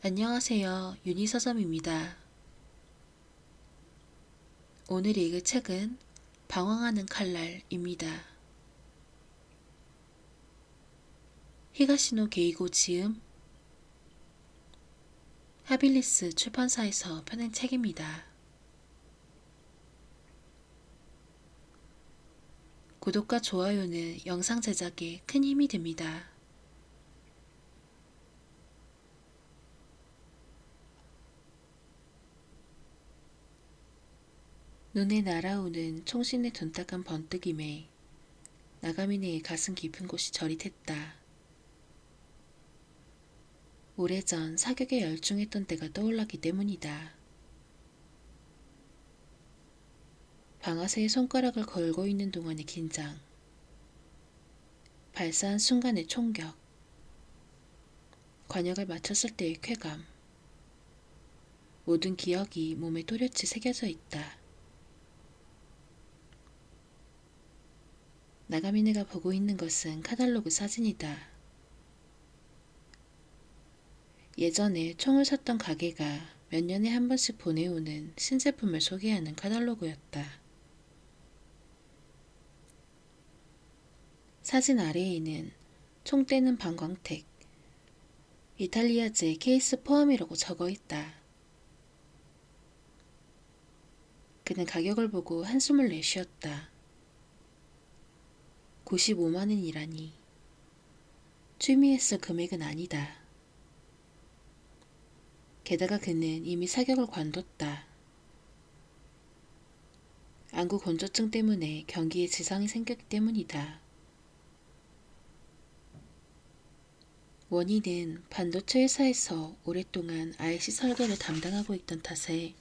안녕하세요. 유니서점입니다. 오늘 읽을 책은 방황하는 칼날입니다. 히가시노 게이고 지음, 하빌리스 출판사에서 펴낸 책입니다. 구독과 좋아요는 영상 제작에 큰 힘이 됩니다. 눈에 날아오는 총신의 둔탁한 번뜩임에 나가미네의 가슴 깊은 곳이 저릿했다. 오래전 사격에 열중했던 때가 떠올랐기 때문이다. 방아쇠에 손가락을 걸고 있는 동안의 긴장, 발사한 순간의 총격, 관역을 맞췄을 때의 쾌감, 모든 기억이 몸에 또렷이 새겨져 있다. 나가미네가 보고 있는 것은 카탈로그 사진이다. 예전에 총을 샀던 가게가 몇 년에 한 번씩 보내오는 신제품을 소개하는 카탈로그였다. 사진 아래에는 총 떼는 방광택, 이탈리아제 케이스 포함이라고 적어 있다. 그는 가격을 보고 한숨을 내쉬었다. 95만원이라니. 취미에 쓸 금액은 아니다. 게다가 그는 이미 사격을 관뒀다. 안구 건조증 때문에 경기에 지장이 생겼기 때문이다. 원인은 반도체 회사에서 오랫동안 IC 설계를 담당하고 있던 탓에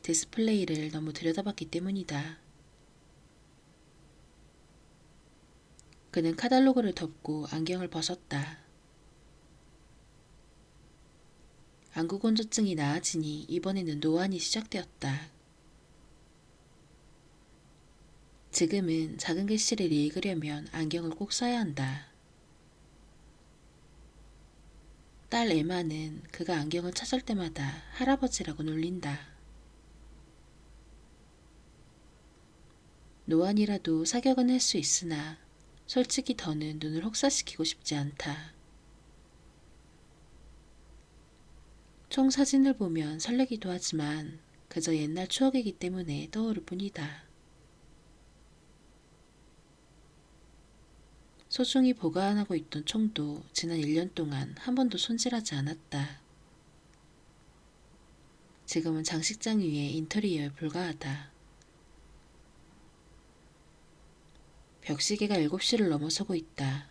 디스플레이를 너무 들여다봤기 때문이다. 그는 카탈로그를 덮고 안경을 벗었다. 안구 건조증이 나아지니 이번에는 노안이 시작되었다. 지금은 작은 글씨를 읽으려면 안경을 꼭 써야 한다. 딸 에마는 그가 안경을 찾을 때마다 할아버지라고 놀린다. 노안이라도 사격은 할 수 있으나 솔직히 더는 눈을 혹사시키고 싶지 않다. 총 사진을 보면 설레기도 하지만 그저 옛날 추억이기 때문에 떠오를 뿐이다. 소중히 보관하고 있던 총도 지난 1년 동안 한 번도 손질하지 않았다. 지금은 장식장 위에 인테리어에 불과하다. 벽시계가 7시를 넘어서고 있다.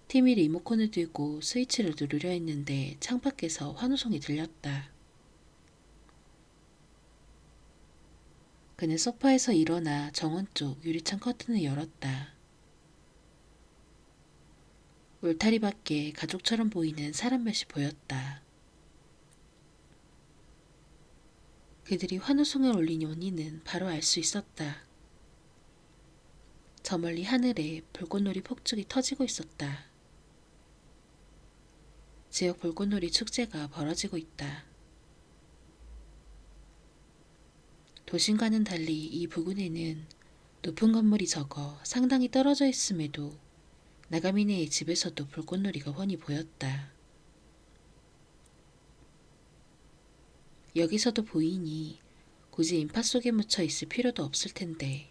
팀이 리모컨을 들고 스위치를 누르려 했는데 창밖에서 환호성이 들렸다. 그는 소파에서 일어나 정원 쪽 유리창 커튼을 열었다. 울타리 밖에 가족처럼 보이는 사람 몇이 보였다. 그들이 환호성을 올린 원인은 바로 알 수 있었다. 저 멀리 하늘에 불꽃놀이 폭죽이 터지고 있었다. 지역 불꽃놀이 축제가 벌어지고 있다. 도심과는 달리 이 부근에는 높은 건물이 적어 상당히 떨어져 있음에도 나가미네의 집에서도 불꽃놀이가 훤히 보였다. 여기서도 보이니 굳이 인파 속에 묻혀 있을 필요도 없을 텐데.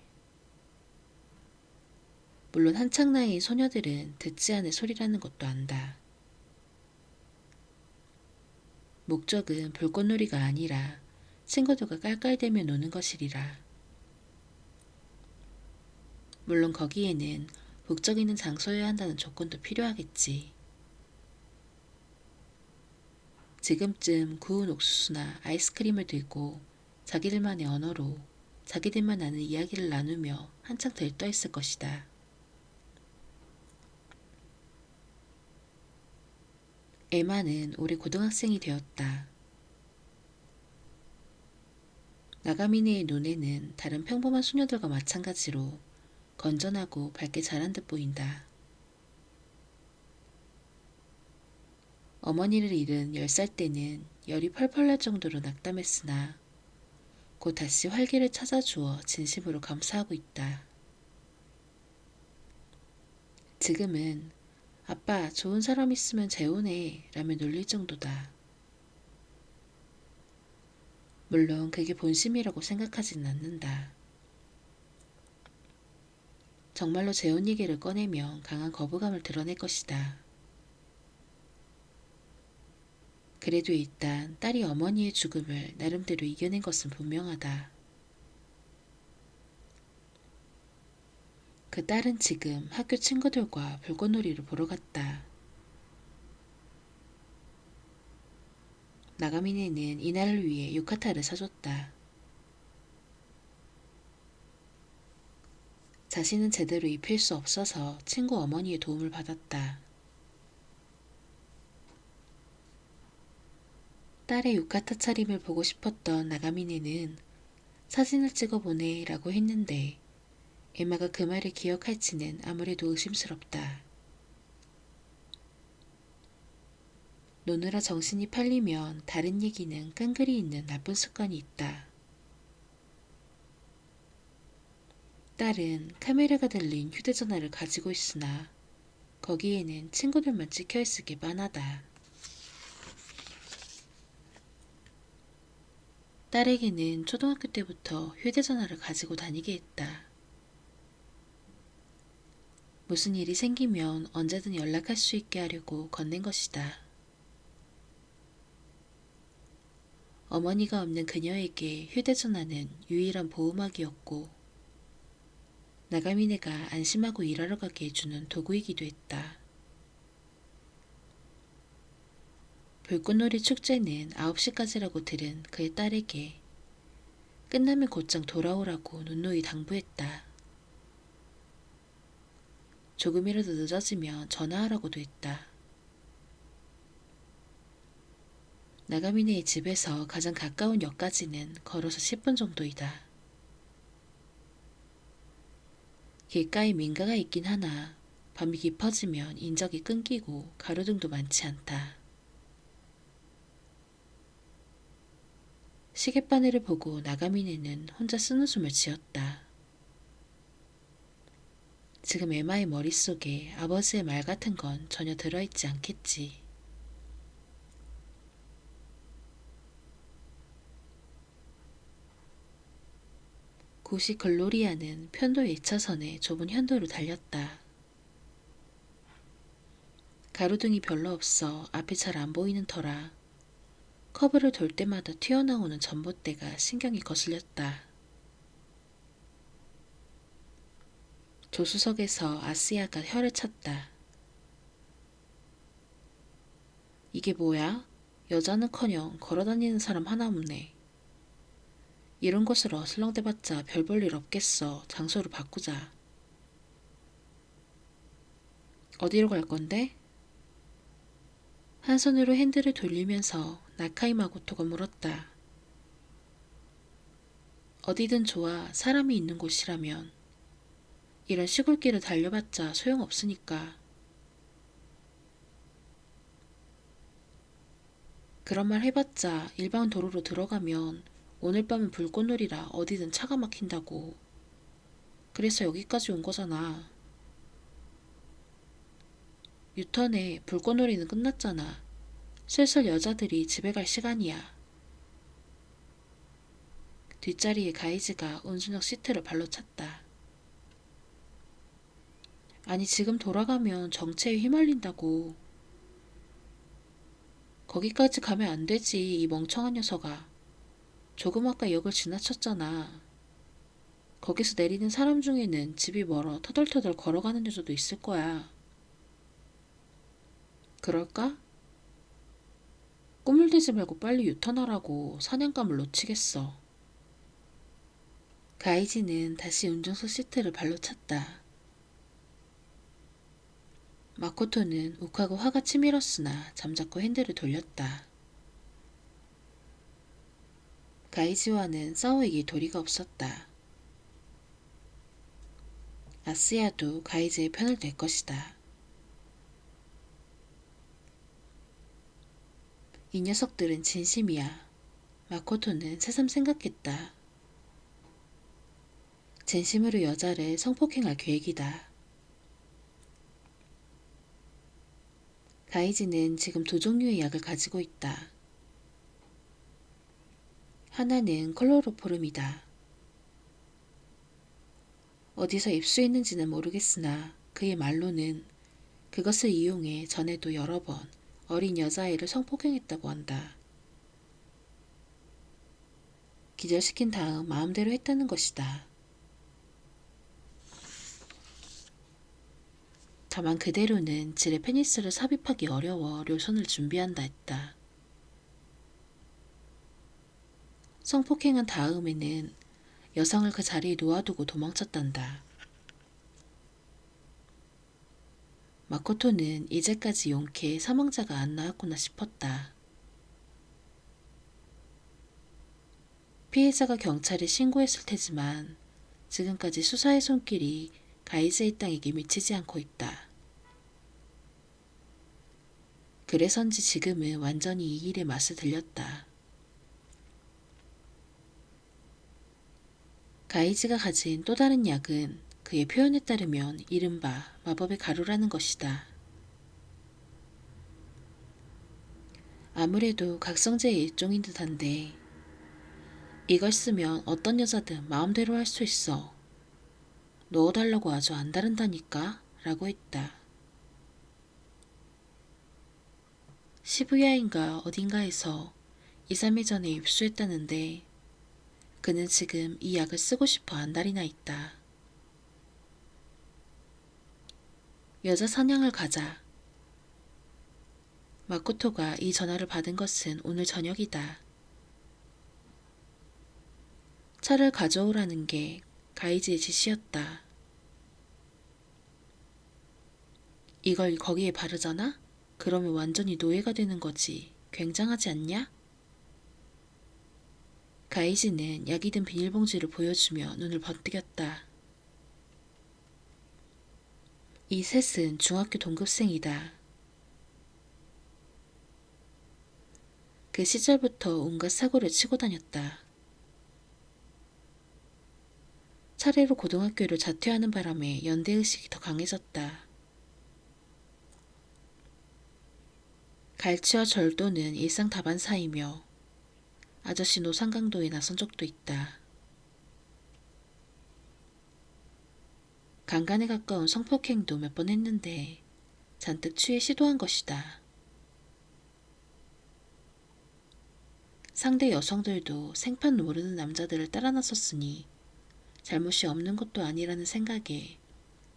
물론 한창 나이의 소녀들은 듣지 않을 소리라는 것도 안다. 목적은 불꽃놀이가 아니라 친구들과 깔깔대며 노는 것이리라. 물론 거기에는 북적 있는 장소여야 한다는 조건도 필요하겠지. 지금쯤 구운 옥수수나 아이스크림을 들고 자기들만의 언어로 자기들만 아는 이야기를 나누며 한창 들떠 있을 것이다. 에마는 올해 고등학생이 되었다. 나가미네의 눈에는 다른 평범한 소녀들과 마찬가지로 건전하고 밝게 자란 듯 보인다. 어머니를 잃은 10살 때는 열이 펄펄 날 정도로 낙담했으나 곧 다시 활기를 찾아주어 진심으로 감사하고 있다. 지금은 아빠 좋은 사람 있으면 재혼해 라며 놀릴 정도다. 물론 그게 본심이라고 생각하지는 않는다. 정말로 재혼 얘기를 꺼내면 강한 거부감을 드러낼 것이다. 그래도 일단 딸이 어머니의 죽음을 나름대로 이겨낸 것은 분명하다. 그 딸은 지금 학교 친구들과 불꽃놀이를 보러 갔다. 나가미네는 이날을 위해 유카타를 사줬다. 자신은 제대로 입힐 수 없어서 친구 어머니의 도움을 받았다. 딸의 유카타 차림을 보고 싶었던 나가미네는 사진을 찍어보내 라고 했는데 에마가 그 말을 기억할지는 아무래도 의심스럽다. 노느라 정신이 팔리면 다른 얘기는 깡그리 있는 나쁜 습관이 있다. 딸은 카메라가 달린 휴대전화를 가지고 있으나 거기에는 친구들만 찍혀있을 게 뻔하다. 딸에게는 초등학교 때부터 휴대전화를 가지고 다니게 했다. 무슨 일이 생기면 언제든 연락할 수 있게 하려고 건넨 것이다. 어머니가 없는 그녀에게 휴대전화는 유일한 보호막이었고 나가미네가 안심하고 일하러 가게 해주는 도구이기도 했다. 불꽃놀이 축제는 9시까지라고 들은 그의 딸에게 끝나면 곧장 돌아오라고 눈노이 당부했다. 조금이라도 늦어지면 전화하라고도 했다. 나가미네의 집에서 가장 가까운 역까지는 걸어서 10분 정도이다. 길가에 민가가 있긴 하나 밤이 깊어지면 인적이 끊기고 가로등도 많지 않다. 시계바늘을 보고 나가미네는 혼자 쓴웃음을 지었다. 지금 에마의 머릿속에 아버지의 말 같은 건 전혀 들어있지 않겠지. 고시 글로리아는 편도 1차선의 좁은 현도로 달렸다. 가로등이 별로 없어 앞이 잘 안 보이는 터라 커브를 돌 때마다 튀어나오는 전봇대가 신경이 거슬렸다. 조수석에서 아스야가 혀를 찼다. 이게 뭐야? 여자는커녕 걸어다니는 사람 하나 없네. 이런 곳을 어슬렁대봤자 별 볼 일 없겠어. 장소를 바꾸자. 어디로 갈 건데? 한 손으로 핸들을 돌리면서 나카이 마고토가 물었다. 어디든 좋아. 사람이 있는 곳이라면. 이런 시골길을 달려봤자 소용없으니까. 그런 말 해봤자 일반 도로로 들어가면 오늘 밤은 불꽃놀이라 어디든 차가 막힌다고. 그래서 여기까지 온 거잖아. 유턴에 불꽃놀이는 끝났잖아. 슬슬 여자들이 집에 갈 시간이야. 뒷자리에 가이즈가 운순역 시트를 발로 찼다. 아니 지금 돌아가면 정체에 휘말린다고. 거기까지 가면 안 되지 이 멍청한 녀석아. 조금 아까 역을 지나쳤잖아. 거기서 내리는 사람 중에는 집이 멀어 터덜터덜 걸어가는 여자도 있을 거야. 그럴까? 꿈을 대지 말고 빨리 유턴하라고. 사냥감을 놓치겠어. 가이지는 다시 운전석 시트를 발로 찼다. 마코토는 욱하고 화가 치밀었으나 잠자코 핸들을 돌렸다. 가이지와는 싸우기 도리가 없었다. 아스야도 가이즈의 편을 들 것이다. 이 녀석들은 진심이야. 마코토는 새삼 생각했다. 진심으로 여자를 성폭행할 계획이다. 가이지는 지금 두 종류의 약을 가지고 있다. 하나는 클로로포름이다. 어디서 입수했는지는 모르겠으나 그의 말로는 그것을 이용해 전에도 여러 번 어린 여자아이를 성폭행했다고 한다. 기절시킨 다음 마음대로 했다는 것이다. 다만 그대로는 질의 페니스를 삽입하기 어려워 료선을 준비한다 했다. 성폭행한 다음에는 여성을 그 자리에 놓아두고 도망쳤단다. 마코토는 이제까지 용케 사망자가 안 나왔구나 싶었다. 피해자가 경찰에 신고했을 테지만 지금까지 수사의 손길이 가이즈의 땅에게 미치지 않고 있다. 그래서인지 지금은 완전히 이 일의 맛을 들렸다. 가이즈가 가진 또 다른 약은 그의 표현에 따르면 이른바 마법의 가루라는 것이다. 아무래도 각성제의 일종인 듯한데 이걸 쓰면 어떤 여자든 마음대로 할 수 있어. 넣어달라고 아주 안 다른다니까? 라고 했다. 시부야인가 어딘가에서 2, 3일 전에 입수했다는데 그는 지금 이 약을 쓰고 싶어 안달이나 있다. 여자 사냥을 가자. 마코토가 이 전화를 받은 것은 오늘 저녁이다. 차를 가져오라는 게 가이지의 지시였다. 이걸 거기에 바르잖아? 그러면 완전히 노예가 되는 거지. 굉장하지 않냐? 가이지는 약이 든 비닐봉지를 보여주며 눈을 번뜩였다. 이 셋은 중학교 동급생이다. 그 시절부터 온갖 사고를 치고 다녔다. 차례로 고등학교를 자퇴하는 바람에 연대의식이 더 강해졌다. 갈치와 절도는 일상 다반사이며 아저씨 노상강도에 나선 적도 있다. 강간에 가까운 성폭행도 몇 번 했는데 잔뜩 취해 시도한 것이다. 상대 여성들도 생판 모르는 남자들을 따라 나섰으니 잘못이 없는 것도 아니라는 생각에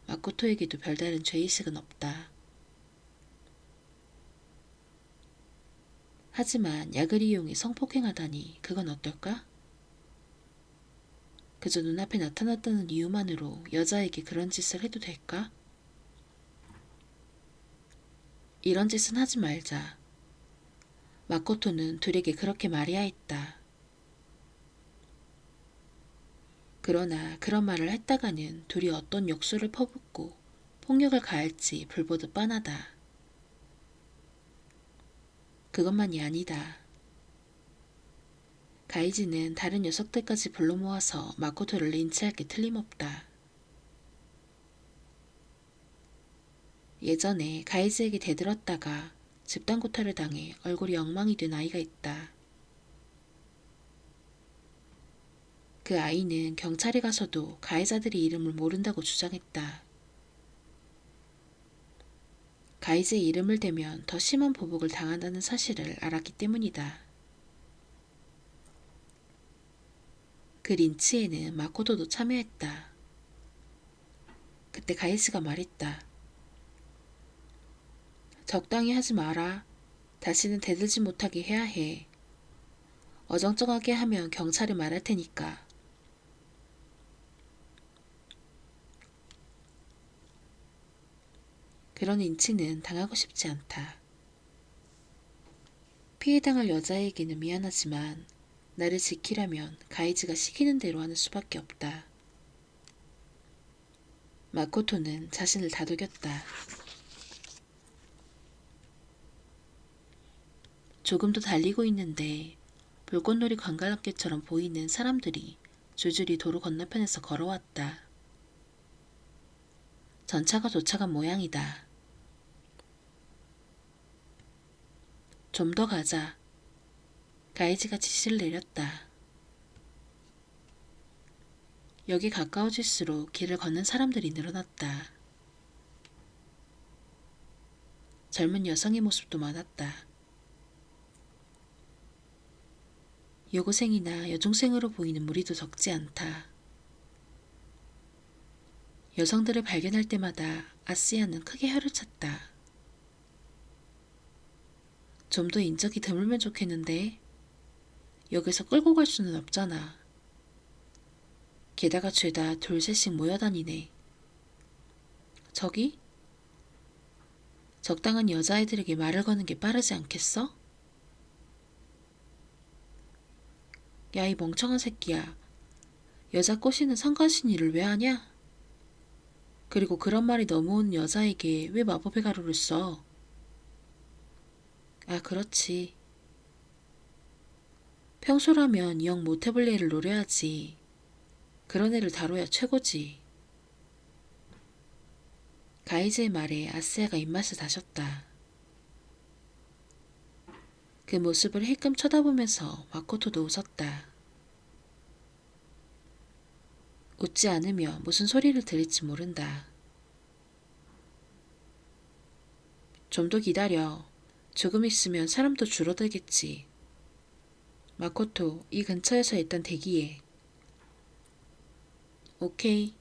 마코토에게도 별다른 죄의식은 없다. 하지만 약을 이용해 성폭행하다니 그건 어떨까? 그저 눈앞에 나타났다는 이유만으로 여자에게 그런 짓을 해도 될까? 이런 짓은 하지 말자. 마코토는 둘에게 그렇게 말해야 했다. 그러나 그런 말을 했다가는 둘이 어떤 욕설을 퍼붓고 폭력을 가할지 불보듯 뻔하다. 그것만이 아니다. 가이지는 다른 녀석들까지 불러 모아서 마코토를 린치할 게 틀림없다. 예전에 가이지에게 대들었다가 집단구타를 당해 얼굴이 엉망이 된 아이가 있다. 그 아이는 경찰에 가서도 가해자들의 이름을 모른다고 주장했다. 가이즈의 이름을 대면 더 심한 보복을 당한다는 사실을 알았기 때문이다. 그 린치에는 마코토도 참여했다. 그때 가이즈가 말했다. 적당히 하지 마라. 다시는 대들지 못하게 해야 해. 어정쩡하게 하면 경찰에 말할 테니까. 그런 인치는 당하고 싶지 않다. 피해당할 여자에게는 미안하지만 나를 지키려면 가이즈가 시키는 대로 하는 수밖에 없다. 마코토는 자신을 다독였다. 조금 더 달리고 있는데 불꽃놀이 관광객처럼 보이는 사람들이 줄줄이 도로 건너편에서 걸어왔다. 전차가 도착한 모양이다. 좀 더 가자. 가이즈가 지시를 내렸다. 여기 가까워질수록 길을 걷는 사람들이 늘어났다. 젊은 여성의 모습도 많았다. 여고생이나 여중생으로 보이는 무리도 적지 않다. 여성들을 발견할 때마다 아시아는 크게 혀를 찼다. 좀 더 인적이 드물면 좋겠는데 여기서 끌고 갈 수는 없잖아. 게다가 죄다 둘셋씩 모여다니네. 저기? 적당한 여자애들에게 말을 거는 게 빠르지 않겠어? 야, 이 멍청한 새끼야. 여자 꼬시는 성가신 일을 왜 하냐? 그리고 그런 말이 넘어온 여자에게 왜 마법의 가루를 써? 아, 그렇지. 평소라면 영 못해볼 애를 노려야지. 그런 애를 다뤄야 최고지. 가이즈의 말에 아스야가 입맛을 다셨다. 그 모습을 힐끔 쳐다보면서 마코토도 웃었다. 웃지 않으며 무슨 소리를 들을지 모른다. 좀 더 기다려. 조금 있으면 사람도 줄어들겠지. 마코토, 이 근처에서 일단 대기해. 오케이.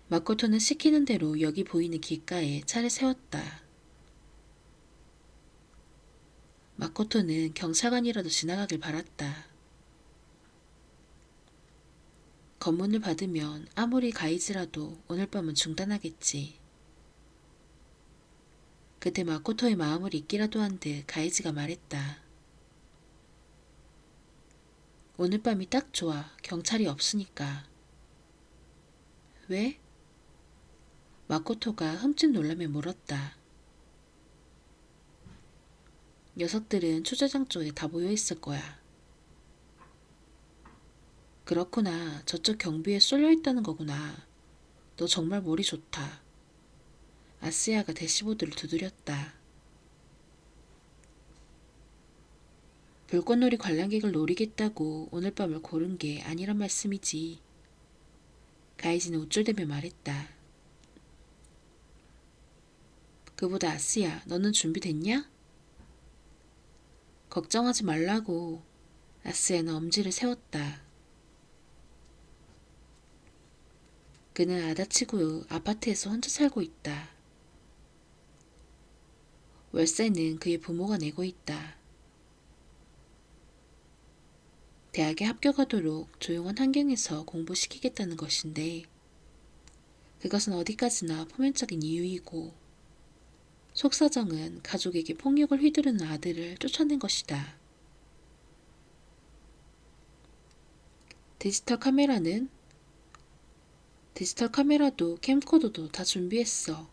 마코토는 시키는 대로 여기 보이는 길가에 차를 세웠다. 마코토는 경찰관이라도 지나가길 바랐다. 검문을 받으면 아무리 가이즈라도 오늘 밤은 중단하겠지. 그때 마코토의 마음을 잊기라도 한 듯 가이즈가 말했다. 오늘 밤이 딱 좋아. 경찰이 없으니까. 왜? 마코토가 흠칫 놀라며 물었다. 녀석들은 주차장 쪽에 다 모여 있을 거야. 그렇구나. 저쪽 경비에 쏠려 있다는 거구나. 너 정말 머리 좋다. 아스야가 대시보드를 두드렸다. 불꽃놀이 관람객을 노리겠다고 오늘 밤을 고른 게 아니란 말씀이지. 가이즈는 우쭐대며 말했다. 그보다 아스야, 너는 준비됐냐? 걱정하지 말라고. 아스야는 엄지를 세웠다. 그는 아다치구 아파트에서 혼자 살고 있다. 월세는 그의 부모가 내고 있다. 대학에 합격하도록 조용한 환경에서 공부시키겠다는 것인데 그것은 어디까지나 포면적인 이유이고 속사정은 가족에게 폭력을 휘두르는 아들을 쫓아낸 것이다. 디지털 카메라도 캠코더도 다 준비했어.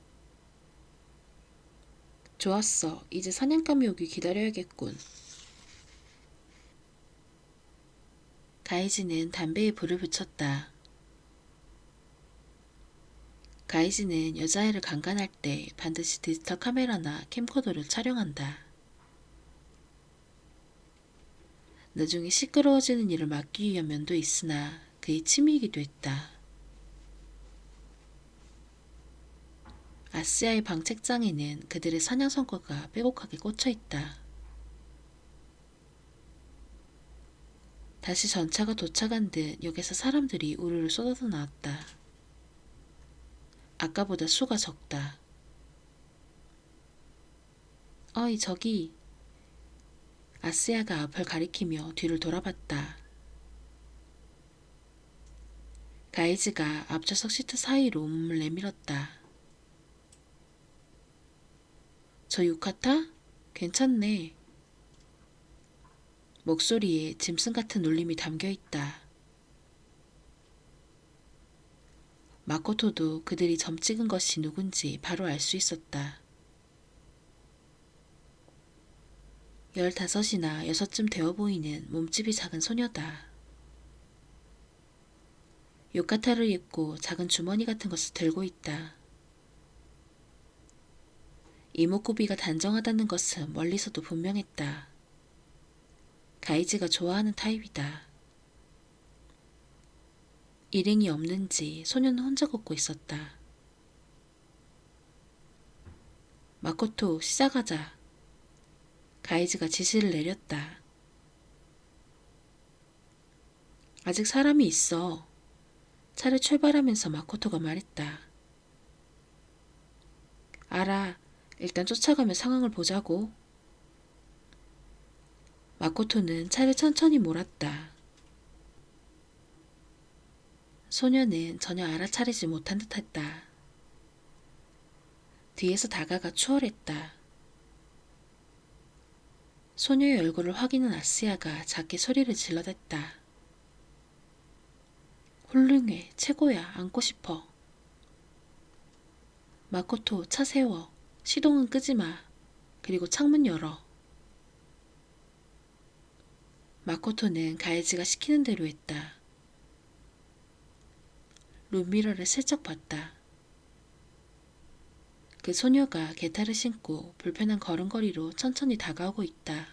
좋았어. 이제 사냥감이 오길 기다려야겠군. 가이즈는 담배에 불을 붙였다. 가이즈는 여자애를 강간할 때 반드시 디지털 카메라나 캠코더를 촬영한다. 나중에 시끄러워지는 일을 막기 위한 면도 있으나 그의 취미이기도 했다. 아스야의 방 책장에는 그들의 사냥 성과가 빼곡하게 꽂혀있다. 다시 전차가 도착한 듯 역에서 사람들이 우르르 쏟아져 나왔다. 아까보다 수가 적다. 어이 저기. 아스야가 앞을 가리키며 뒤를 돌아봤다. 가이즈가 앞좌석 시트 사이로 몸을 내밀었다. 저 유카타? 괜찮네. 목소리에 짐승 같은 울림이 담겨있다. 마코토도 그들이 점 찍은 것이 누군지 바로 알 수 있었다. 15이나 6쯤 되어 보이는 몸집이 작은 소녀다. 요카타를 입고 작은 주머니 같은 것을 들고 있다. 이목구비가 단정하다는 것은 멀리서도 분명했다. 가이즈가 좋아하는 타입이다. 일행이 없는지 소녀는 혼자 걷고 있었다. 마코토, 시작하자. 가이즈가 지시를 내렸다. 아직 사람이 있어. 차를 출발하면서 마코토가 말했다. 알아. 일단 쫓아가며 상황을 보자고. 마코토는 차를 천천히 몰았다. 소녀는 전혀 알아차리지 못한 듯했다. 뒤에서 다가가 추월했다. 소녀의 얼굴을 확인한 아스야가 작게 소리를 질러댔다. 훌륭해, 최고야, 안고 싶어. 마코토, 차 세워. 시동은 끄지 마. 그리고 창문 열어. 마코토는 가이즈가 시키는 대로 했다. 룸미러를 슬쩍 봤다. 그 소녀가 게타를 신고 불편한 걸음걸이로 천천히 다가오고 있다.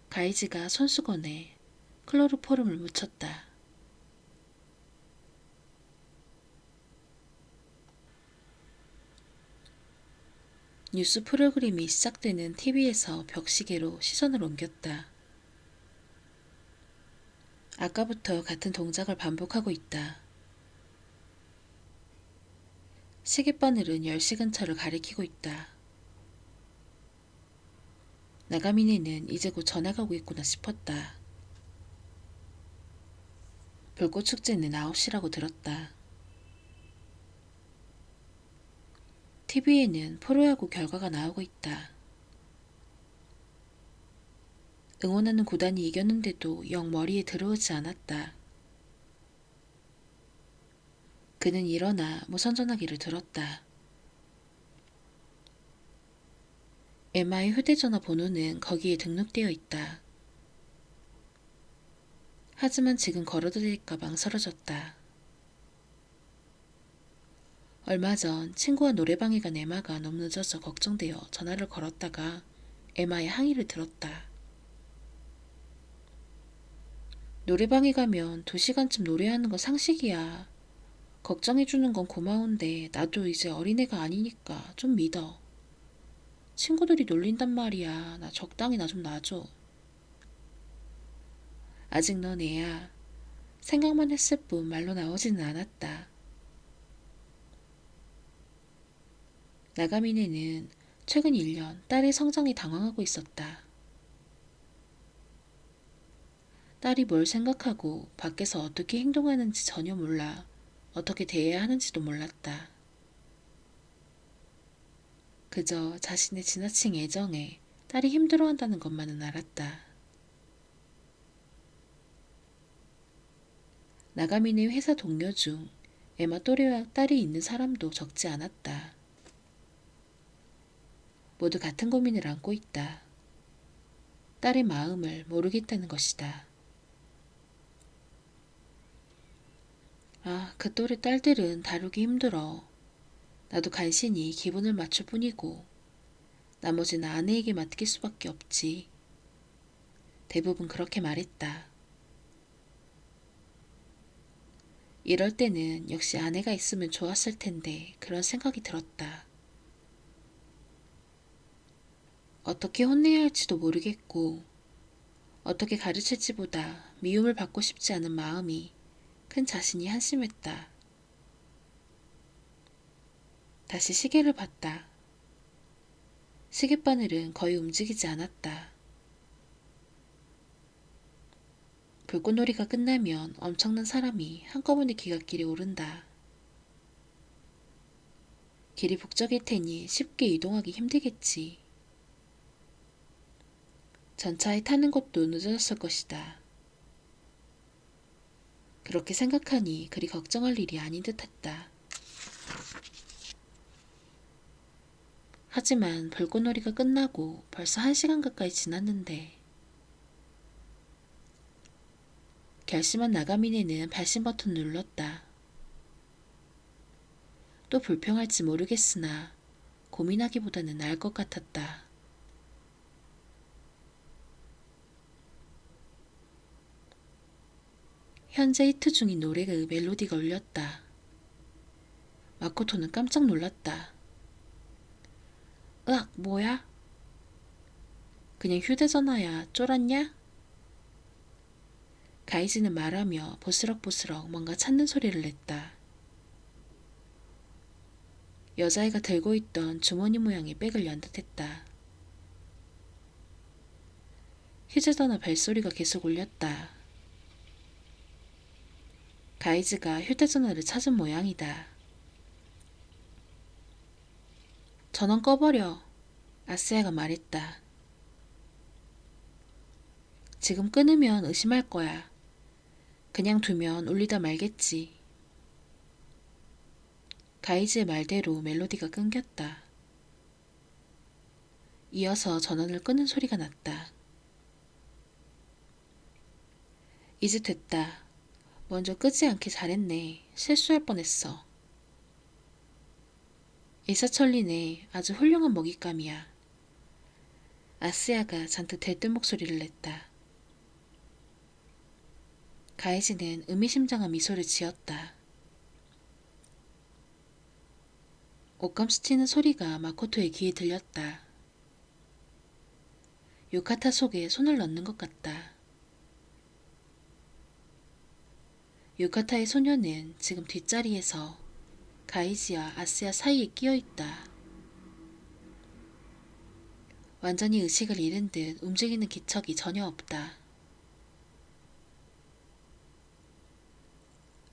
가이즈가 손수건에 클로로포름을 묻혔다. 뉴스 프로그램이 시작되는 TV에서 벽시계로 시선을 옮겼다. 아까부터 같은 동작을 반복하고 있다. 시계바늘은 10시 근처를 가리키고 있다. 나가미네는 이제 곧 전화 가고 있구나 싶었다. 불꽃축제는 9시라고 들었다. TV에는 프로야구 결과가 나오고 있다. 응원하는 구단이 이겼는데도 영 머리에 들어오지 않았다. 그는 일어나 무선전화기를 들었다. 에마의 휴대전화 번호는 거기에 등록되어 있다. 하지만 지금 걸어드릴까 망설여졌다. 얼마 전 친구와 노래방에 간 에마가 너무 늦어져 걱정되어 전화를 걸었다가 에마의 항의를 들었다. 노래방에 가면 2시간쯤 노래하는 건 상식이야. 걱정해주는 건 고마운데 나도 이제 어린애가 아니니까 좀 믿어. 친구들이 놀린단 말이야. 나 적당히 나 좀 놔줘. 아직 넌 애야. 생각만 했을 뿐 말로 나오지는 않았다. 나가미네는 최근 1년 딸의 성장에 당황하고 있었다. 딸이 뭘 생각하고 밖에서 어떻게 행동하는지 전혀 몰라 어떻게 대해야 하는지도 몰랐다. 그저 자신의 지나친 애정에 딸이 힘들어한다는 것만은 알았다. 나가미네 회사 동료 중 에마 또래와 딸이 있는 사람도 적지 않았다. 모두 같은 고민을 안고 있다. 딸의 마음을 모르겠다는 것이다. 아, 그 또래 딸들은 다루기 힘들어. 나도 간신히 기분을 맞출 뿐이고 나머지는 아내에게 맡길 수밖에 없지. 대부분 그렇게 말했다. 이럴 때는 역시 아내가 있으면 좋았을 텐데 그런 생각이 들었다. 어떻게 혼내야 할지도 모르겠고 어떻게 가르칠지보다 미움을 받고 싶지 않은 마음이 큰 자신이 한심했다. 다시 시계를 봤다. 시계바늘은 거의 움직이지 않았다. 불꽃놀이가 끝나면 엄청난 사람이 한꺼번에 기갓길에 오른다. 길이 북적일 테니 쉽게 이동하기 힘들겠지. 전차에 타는 것도 늦어졌을 것이다. 그렇게 생각하니 그리 걱정할 일이 아닌 듯했다. 하지만 불꽃놀이가 끝나고 벌써 1시간 가까이 지났는데 결심한 나가미네는 발신 버튼을 눌렀다. 또 불평할지 모르겠으나 고민하기보다는 나을 것 같았다. 현재 히트 중인 노래의 멜로디가 울렸다. 마코토는 깜짝 놀랐다. 으악, 뭐야? 그냥 휴대전화야, 쫄았냐? 가이지는 말하며 보스럭보스럭 뭔가 찾는 소리를 냈다. 여자애가 들고 있던 주머니 모양의 백을 연 듯했다. 휴대전화 벨소리가 계속 울렸다. 가이즈가 휴대전화를 찾은 모양이다. 전원 꺼버려. 아스야가 말했다. 지금 끊으면 의심할 거야. 그냥 두면 울리다 말겠지. 가이즈의 말대로 멜로디가 끊겼다. 이어서 전원을 끄는 소리가 났다. 이제 됐다. 먼저 끄지 않게 잘했네. 실수할 뻔했어. 이사철리네. 아주 훌륭한 먹잇감이야. 아스야가 잔뜩 들뜬 목소리를 냈다. 가이지는 의미심장한 미소를 지었다. 옷감 스치는 소리가 마코토의 귀에 들렸다. 요카타 속에 손을 넣는 것 같다. 요카타의 소녀는 지금 뒷자리에서 가이지와 아스야 사이에 끼어있다. 완전히 의식을 잃은 듯 움직이는 기척이 전혀 없다.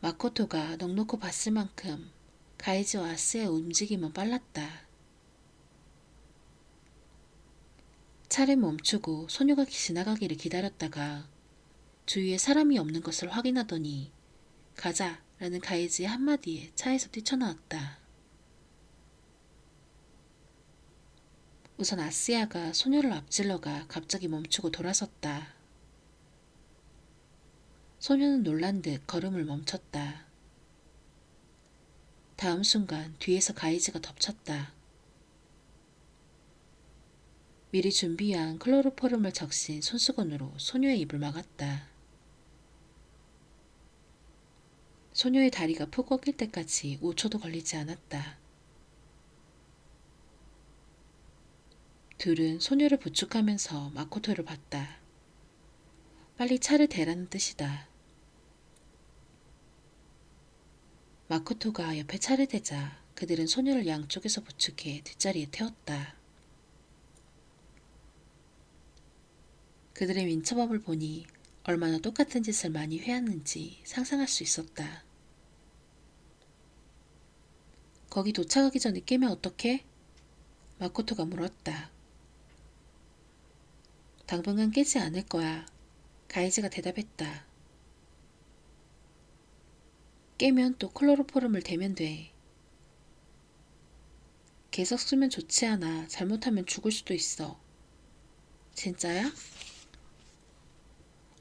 마코토가 넋놓고 봤을 만큼 가이지와 아스야의 움직임은 빨랐다. 차를 멈추고 소녀가 지나가기를 기다렸다가 주위에 사람이 없는 것을 확인하더니 가자 라는 가이지의 한마디에 차에서 뛰쳐나왔다. 우선 아스야가 소녀를 앞질러가 갑자기 멈추고 돌아섰다. 소녀는 놀란 듯 걸음을 멈췄다. 다음 순간 뒤에서 가이즈가 덮쳤다. 미리 준비한 클로로포름을 적신 손수건으로 소녀의 입을 막았다. 소녀의 다리가 푹 꺾일 때까지 5초도 걸리지 않았다. 둘은 소녀를 부축하면서 마코토를 봤다. 빨리 차를 대라는 뜻이다. 마코토가 옆에 차를 대자 그들은 소녀를 양쪽에서 부축해 뒷자리에 태웠다. 그들의 민첩함을 보니 얼마나 똑같은 짓을 많이 해왔는지 상상할 수 있었다. 거기 도착하기 전에 깨면 어떡해? 마코토가 물었다. 당분간 깨지 않을 거야. 가이즈가 대답했다. 깨면 또 클로로포름을 대면 돼. 계속 쓰면 좋지 않아. 잘못하면 죽을 수도 있어. 진짜야?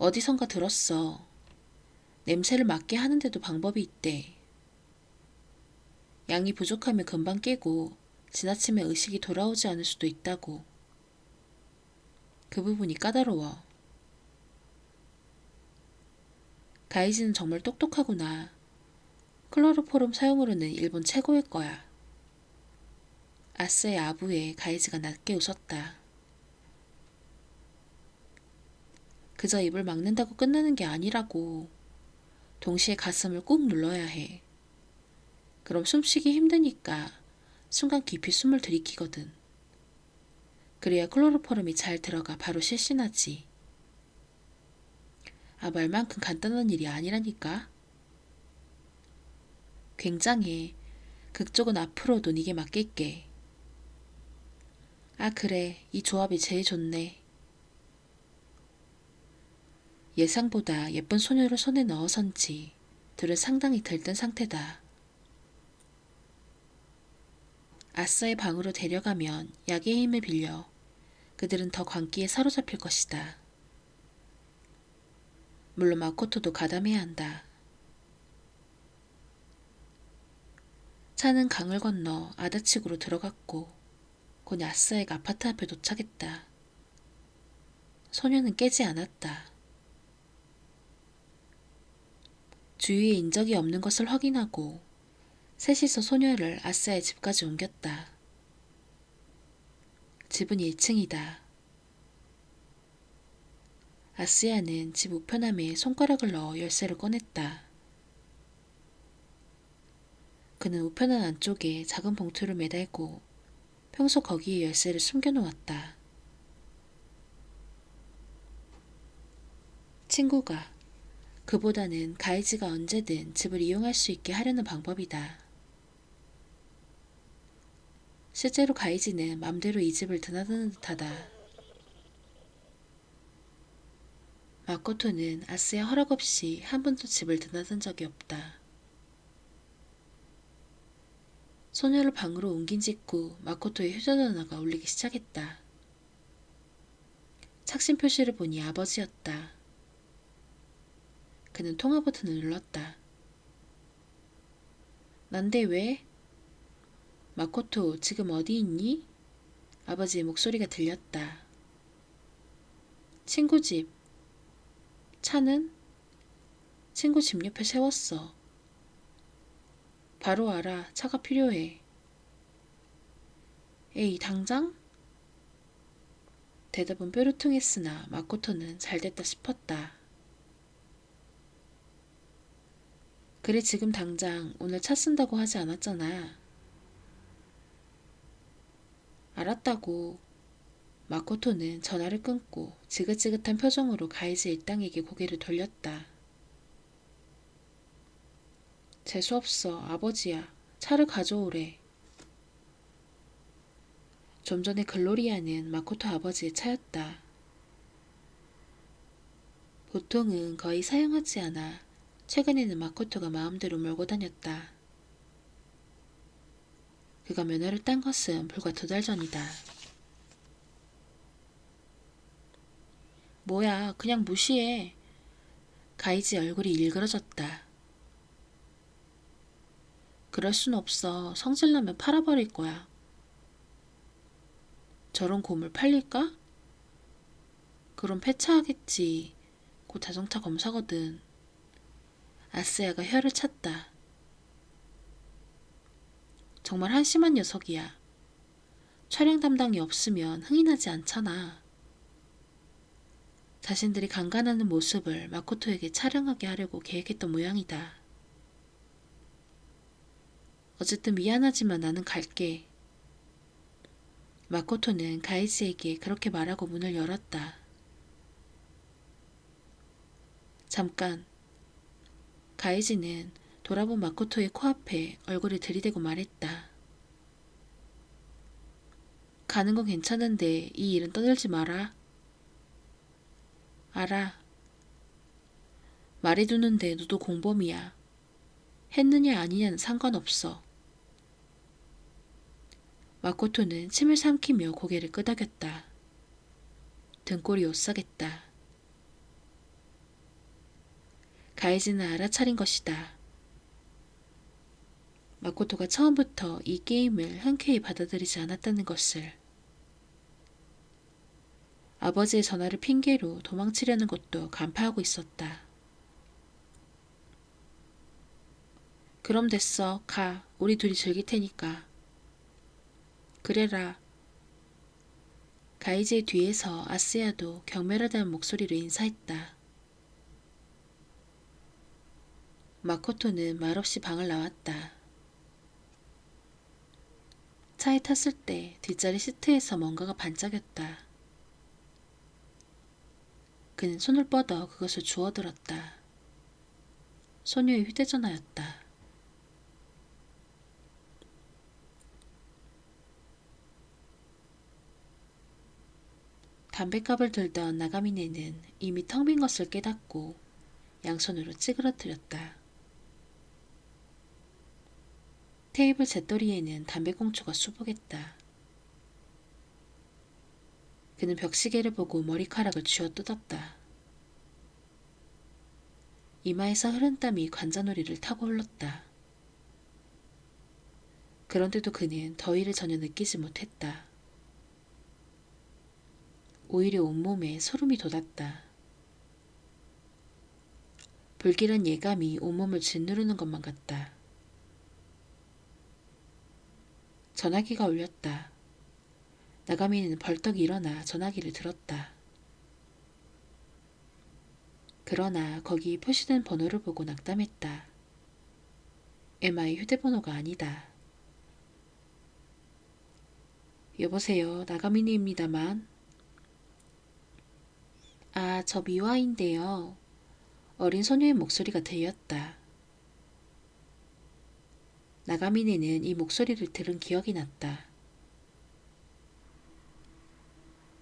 어디선가 들었어. 냄새를 맡게 하는데도 방법이 있대. 양이 부족하면 금방 깨고 지나치면 의식이 돌아오지 않을 수도 있다고. 그 부분이 까다로워. 가이즈는 정말 똑똑하구나. 클로로포름 사용으로는 일본 최고일 거야. 아스의 아부에 가이즈가 낮게 웃었다. 그저 입을 막는다고 끝나는 게 아니라고. 동시에 가슴을 꾹 눌러야 해. 그럼 숨쉬기 힘드니까 순간 깊이 숨을 들이키거든. 그래야 클로로포름이 잘 들어가 바로 실신하지. 말만큼 간단한 일이 아니라니까. 굉장해. 그쪽은 앞으로도 네게 맡길게. 그래. 이 조합이 제일 좋네. 예상보다 예쁜 소녀를 손에 넣어선지 둘은 상당히 들뜬 상태다. 아싸의 방으로 데려가면 약의 힘을 빌려 그들은 더 광기에 사로잡힐 것이다. 물론 마코토도 가담해야 한다. 차는 강을 건너 아다치구로 들어갔고 곧 아싸에가 아파트 앞에 도착했다. 소녀는 깨지 않았다. 주위에 인적이 없는 것을 확인하고 셋이서 소녀를 아싸의 집까지 옮겼다. 집은 1층이다. 아스야는 집 우편함에 손가락을 넣어 열쇠를 꺼냈다. 그는 우편함 안쪽에 작은 봉투를 매달고 평소 거기에 열쇠를 숨겨놓았다. 친구가 그보다는 가이즈가 언제든 집을 이용할 수 있게 하려는 방법이다. 실제로 가이즈는 맘대로 이 집을 드나드는 듯하다. 마코토는 아스야 허락 없이 한 번도 집을 드나든 적이 없다. 소녀를 방으로 옮긴 직후 마코토의 휴대전화가 울리기 시작했다. 착신 표시를 보니 아버지였다. 그는 통화 버튼을 눌렀다. 난데 왜? 마코토, 지금 어디 있니? 아버지의 목소리가 들렸다. 친구 집. 차는? 친구 집 옆에 세웠어. 바로 알아. 차가 필요해. 에이, 당장? 대답은 뾰루퉁했으나 마코토는 잘됐다 싶었다. 그래, 지금 당장 오늘 차 쓴다고 하지 않았잖아. 알았다고. 마코토는 전화를 끊고 지긋지긋한 표정으로 가이즈 일당에게 고개를 돌렸다. 재수없어. 아버지야. 차를 가져오래. 좀 전에 글로리아는 마코토 아버지의 차였다. 보통은 거의 사용하지 않아 최근에는 마코토가 마음대로 몰고 다녔다. 그가 면허를 딴 것은 불과 2달 전이다. 뭐야, 그냥 무시해. 가이지 얼굴이 일그러졌다. 그럴 순 없어. 성질나면 팔아버릴 거야. 저런 고물 팔릴까? 그럼 폐차하겠지. 곧 자동차 검사거든. 아스야가 혀를 찼다. 정말 한심한 녀석이야. 촬영 담당이 없으면 흥이 나지 않잖아. 자신들이 강간하는 모습을 마코토에게 촬영하게 하려고 계획했던 모양이다. 어쨌든 미안하지만 나는 갈게. 마코토는 가이즈에게 그렇게 말하고 문을 열었다. 잠깐. 가이즈는 돌아본 마코토의 코앞에 얼굴을 들이대고 말했다. 가는 건 괜찮은데 이 일은 떠들지 마라. 알아. 말해두는데 너도 공범이야. 했느냐 아니냐는 상관없어. 마코토는 침을 삼키며 고개를 끄덕였다. 등골이 오싹했다. 가이즈는 알아차린 것이다. 마코토가 처음부터 이 게임을 흔쾌히 받아들이지 않았다는 것을. 아버지의 전화를 핑계로 도망치려는 것도 간파하고 있었다. 그럼 됐어. 가. 우리 둘이 즐길 테니까. 그래라. 가이즈의 뒤에서 아스야도 경멸하다는 목소리로 인사했다. 마코토는 말없이 방을 나왔다. 차에 탔을 때 뒷자리 시트에서 뭔가가 반짝였다. 그는 손을 뻗어 그것을 주워들었다. 소녀의 휴대전화였다. 담뱃갑을 들던 나가미네는 이미 텅 빈 것을 깨닫고 양손으로 찌그러뜨렸다. 테이블 재떨이에는 담배꽁초가 수북했다. 그는 벽시계를 보고 머리카락을 쥐어뜯었다. 이마에서 흐른 땀이 관자놀이를 타고 흘렀다. 그런데도 그는 더위를 전혀 느끼지 못했다. 오히려 온몸에 소름이 돋았다. 불길한 예감이 온몸을 짓누르는 것만 같다. 전화기가 울렸다. 나가미는 벌떡 일어나 전화기를 들었다. 그러나 거기 표시된 번호를 보고 낙담했다. 에마의 휴대번호가 아니다. 여보세요, 나가미니입니다만. 아, 저 미화인데요. 어린 소녀의 목소리가 들렸다. 나가미네는 이 목소리를 들은 기억이 났다.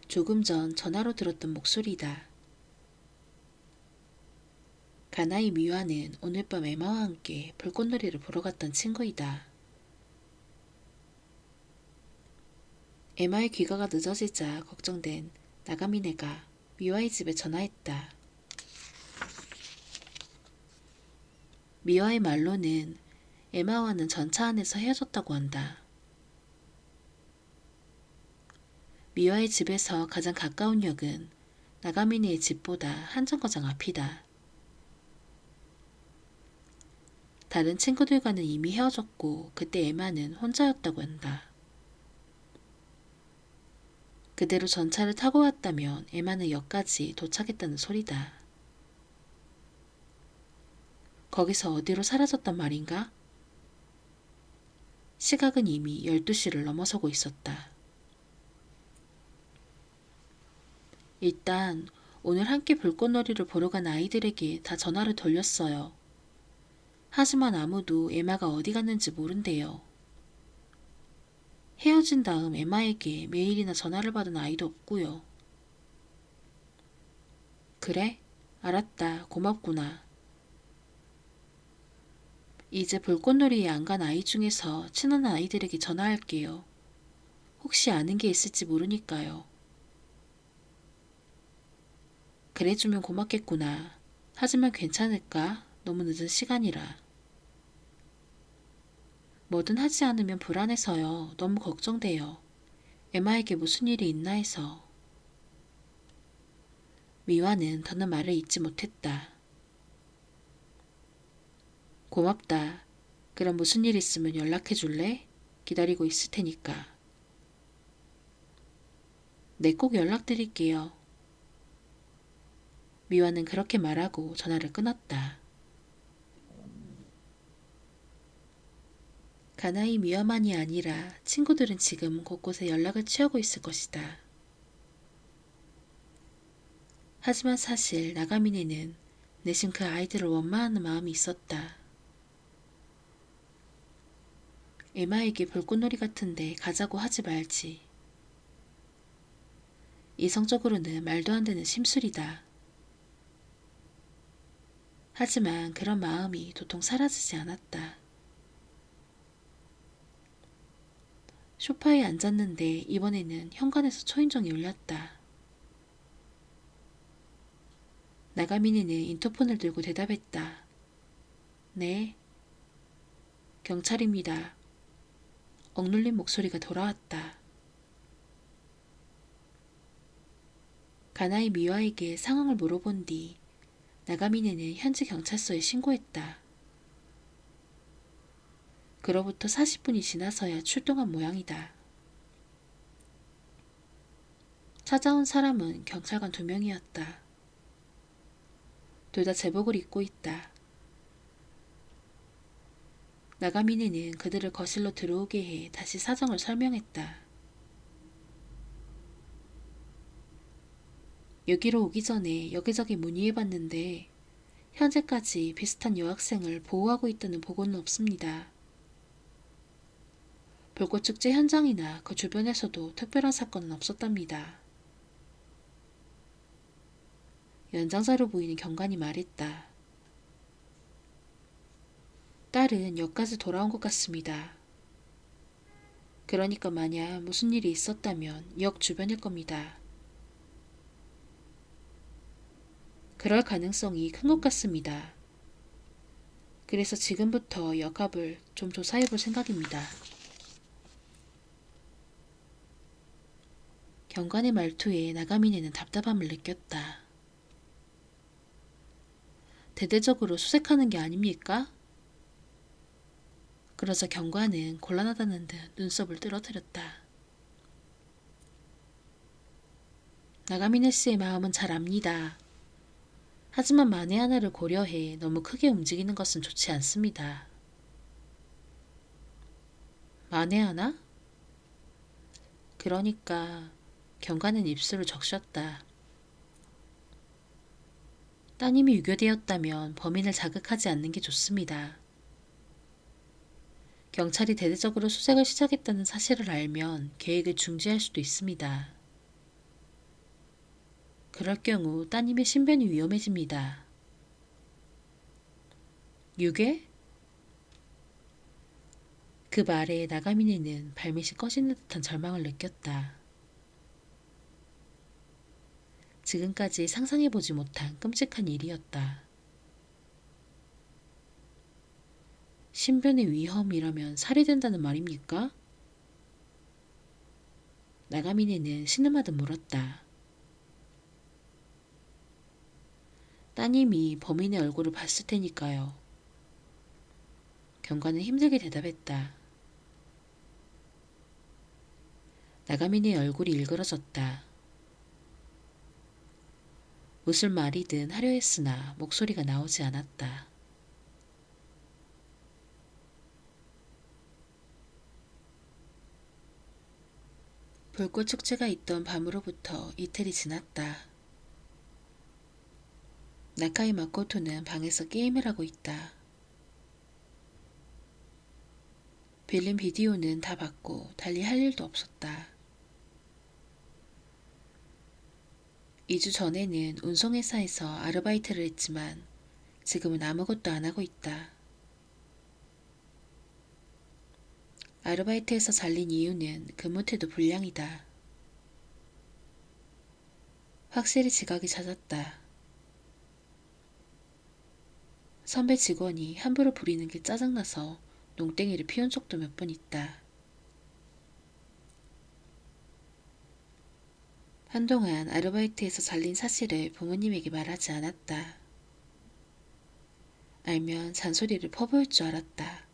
조금 전 전화로 들었던 목소리다. 가나이 미화는 오늘 밤 에마와 함께 불꽃놀이를 보러 갔던 친구이다. 에마의 귀가가 늦어지자 걱정된 나가미네가 미화의 집에 전화했다. 미화의 말로는 에마와는 전차 안에서 헤어졌다고 한다. 미화의 집에서 가장 가까운 역은 나가미네의 집보다 한 정거장 앞이다. 다른 친구들과는 이미 헤어졌고 그때 에마는 혼자였다고 한다. 그대로 전차를 타고 왔다면 에마는 역까지 도착했다는 소리다. 거기서 어디로 사라졌단 말인가? 시각은 이미 12시를 넘어서고 있었다. 일단 오늘 함께 불꽃놀이를 보러 간 아이들에게 다 전화를 돌렸어요. 하지만 아무도 에마가 어디 갔는지 모른대요. 헤어진 다음 에마에게 메일이나 전화를 받은 아이도 없고요. 그래? 알았다. 고맙구나. 이제 불꽃놀이에 안 간 아이 중에서 친한 아이들에게 전화할게요. 혹시 아는 게 있을지 모르니까요. 그래주면 고맙겠구나. 하지만 괜찮을까? 너무 늦은 시간이라. 뭐든 하지 않으면 불안해서요. 너무 걱정돼요. 에마에게 무슨 일이 있나 해서. 미화는 더는 말을 잇지 못했다. 고맙다. 그럼 무슨 일 있으면 연락해 줄래? 기다리고 있을 테니까. 네, 꼭 연락드릴게요. 미화는 그렇게 말하고 전화를 끊었다. 가나이 미화만이 아니라 친구들은 지금 곳곳에 연락을 취하고 있을 것이다. 하지만 사실 나가미네는 내심 그 아이들을 원망하는 마음이 있었다. 에마에게 불꽃놀이 같은데 가자고 하지 말지. 이성적으로는 말도 안 되는 심술이다. 하지만 그런 마음이 도통 사라지지 않았다. 소파에 앉았는데 이번에는 현관에서 초인종이 울렸다. 나가미니는 인터폰을 들고 대답했다. 네. 경찰입니다. 억눌린 목소리가 돌아왔다. 가나이 미화에게 상황을 물어본 뒤 나가미네는 현지 경찰서에 신고했다. 그로부터 40분이 지나서야 출동한 모양이다. 찾아온 사람은 경찰관 2명이었다. 둘 다 제복을 입고 있다. 나가미네는 그들을 거실로 들어오게 해 다시 사정을 설명했다. 여기로 오기 전에 여기저기 문의해봤는데 현재까지 비슷한 여학생을 보호하고 있다는 보고는 없습니다. 불꽃축제 현장이나 그 주변에서도 특별한 사건은 없었답니다. 연장자로 보이는 경관이 말했다. 딸은 역까지 돌아온 것 같습니다. 그러니까 만약 무슨 일이 있었다면 역 주변일 겁니다. 그럴 가능성이 큰 것 같습니다. 그래서 지금부터 역합을 좀 조사해 볼 생각입니다. 경관의 말투에 나가미네는 답답함을 느꼈다. 대대적으로 수색하는 게 아닙니까? 그러자 경관은 곤란하다는 듯 눈썹을 떨어뜨렸다. 나가미네 씨의 마음은 잘 압니다. 하지만 만에 하나를 고려해 너무 크게 움직이는 것은 좋지 않습니다. 만에 하나? 그러니까 경관은 입술을 적셨다. 따님이 유교되었다면 범인을 자극하지 않는 게 좋습니다. 경찰이 대대적으로 수색을 시작했다는 사실을 알면 계획을 중지할 수도 있습니다. 그럴 경우 따님의 신변이 위험해집니다. 유괴? 그 말에 나가미네는 발밑이 꺼지는 듯한 절망을 느꼈다. 지금까지 상상해보지 못한 끔찍한 일이었다. 신변의 위험이라면 살해된다는 말입니까? 나가미네는 신음하듯 물었다. 따님이 범인의 얼굴을 봤을 테니까요. 경관은 힘들게 대답했다. 나가미네의 얼굴이 일그러졌다. 무슨 말이든 하려 했으나 목소리가 나오지 않았다. 불꽃 축제가 있던 밤으로부터 이틀이 지났다. 나카이 마코토는 방에서 게임을 하고 있다. 빌린 비디오는 다 봤고 달리 할 일도 없었다. 2주 전에는 운송회사에서 아르바이트를 했지만 지금은 아무것도 안 하고 있다. 아르바이트에서 잘린 이유는 근무태도 불량이다. 확실히 지각이 잦았다. 선배 직원이 함부로 부리는 게 짜증나서 농땡이를 피운 적도 몇 번 있다. 한동안 아르바이트에서 잘린 사실을 부모님에게 말하지 않았다. 알면 잔소리를 퍼부을 줄 알았다.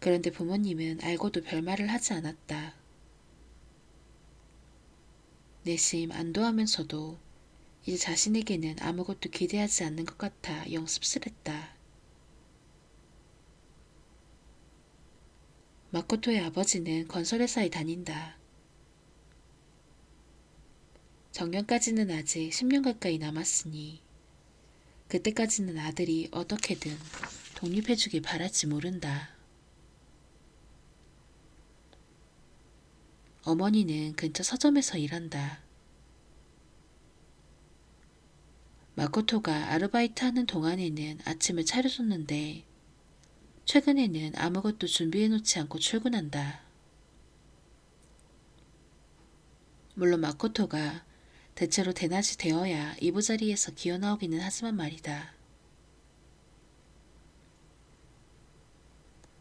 그런데 부모님은 알고도 별말을 하지 않았다. 내심 안도하면서도 이제 자신에게는 아무것도 기대하지 않는 것 같아 영 씁쓸했다. 마코토의 아버지는 건설회사에 다닌다. 정년까지는 아직 10년 가까이 남았으니 그때까지는 아들이 어떻게든 독립해주길 바랄지 모른다. 어머니는 근처 서점에서 일한다. 마코토가 아르바이트 하는 동안에는 아침을 차려줬는데 최근에는 아무것도 준비해놓지 않고 출근한다. 물론 마코토가 대체로 대낮이 되어야 이부자리에서 기어나오기는 하지만 말이다.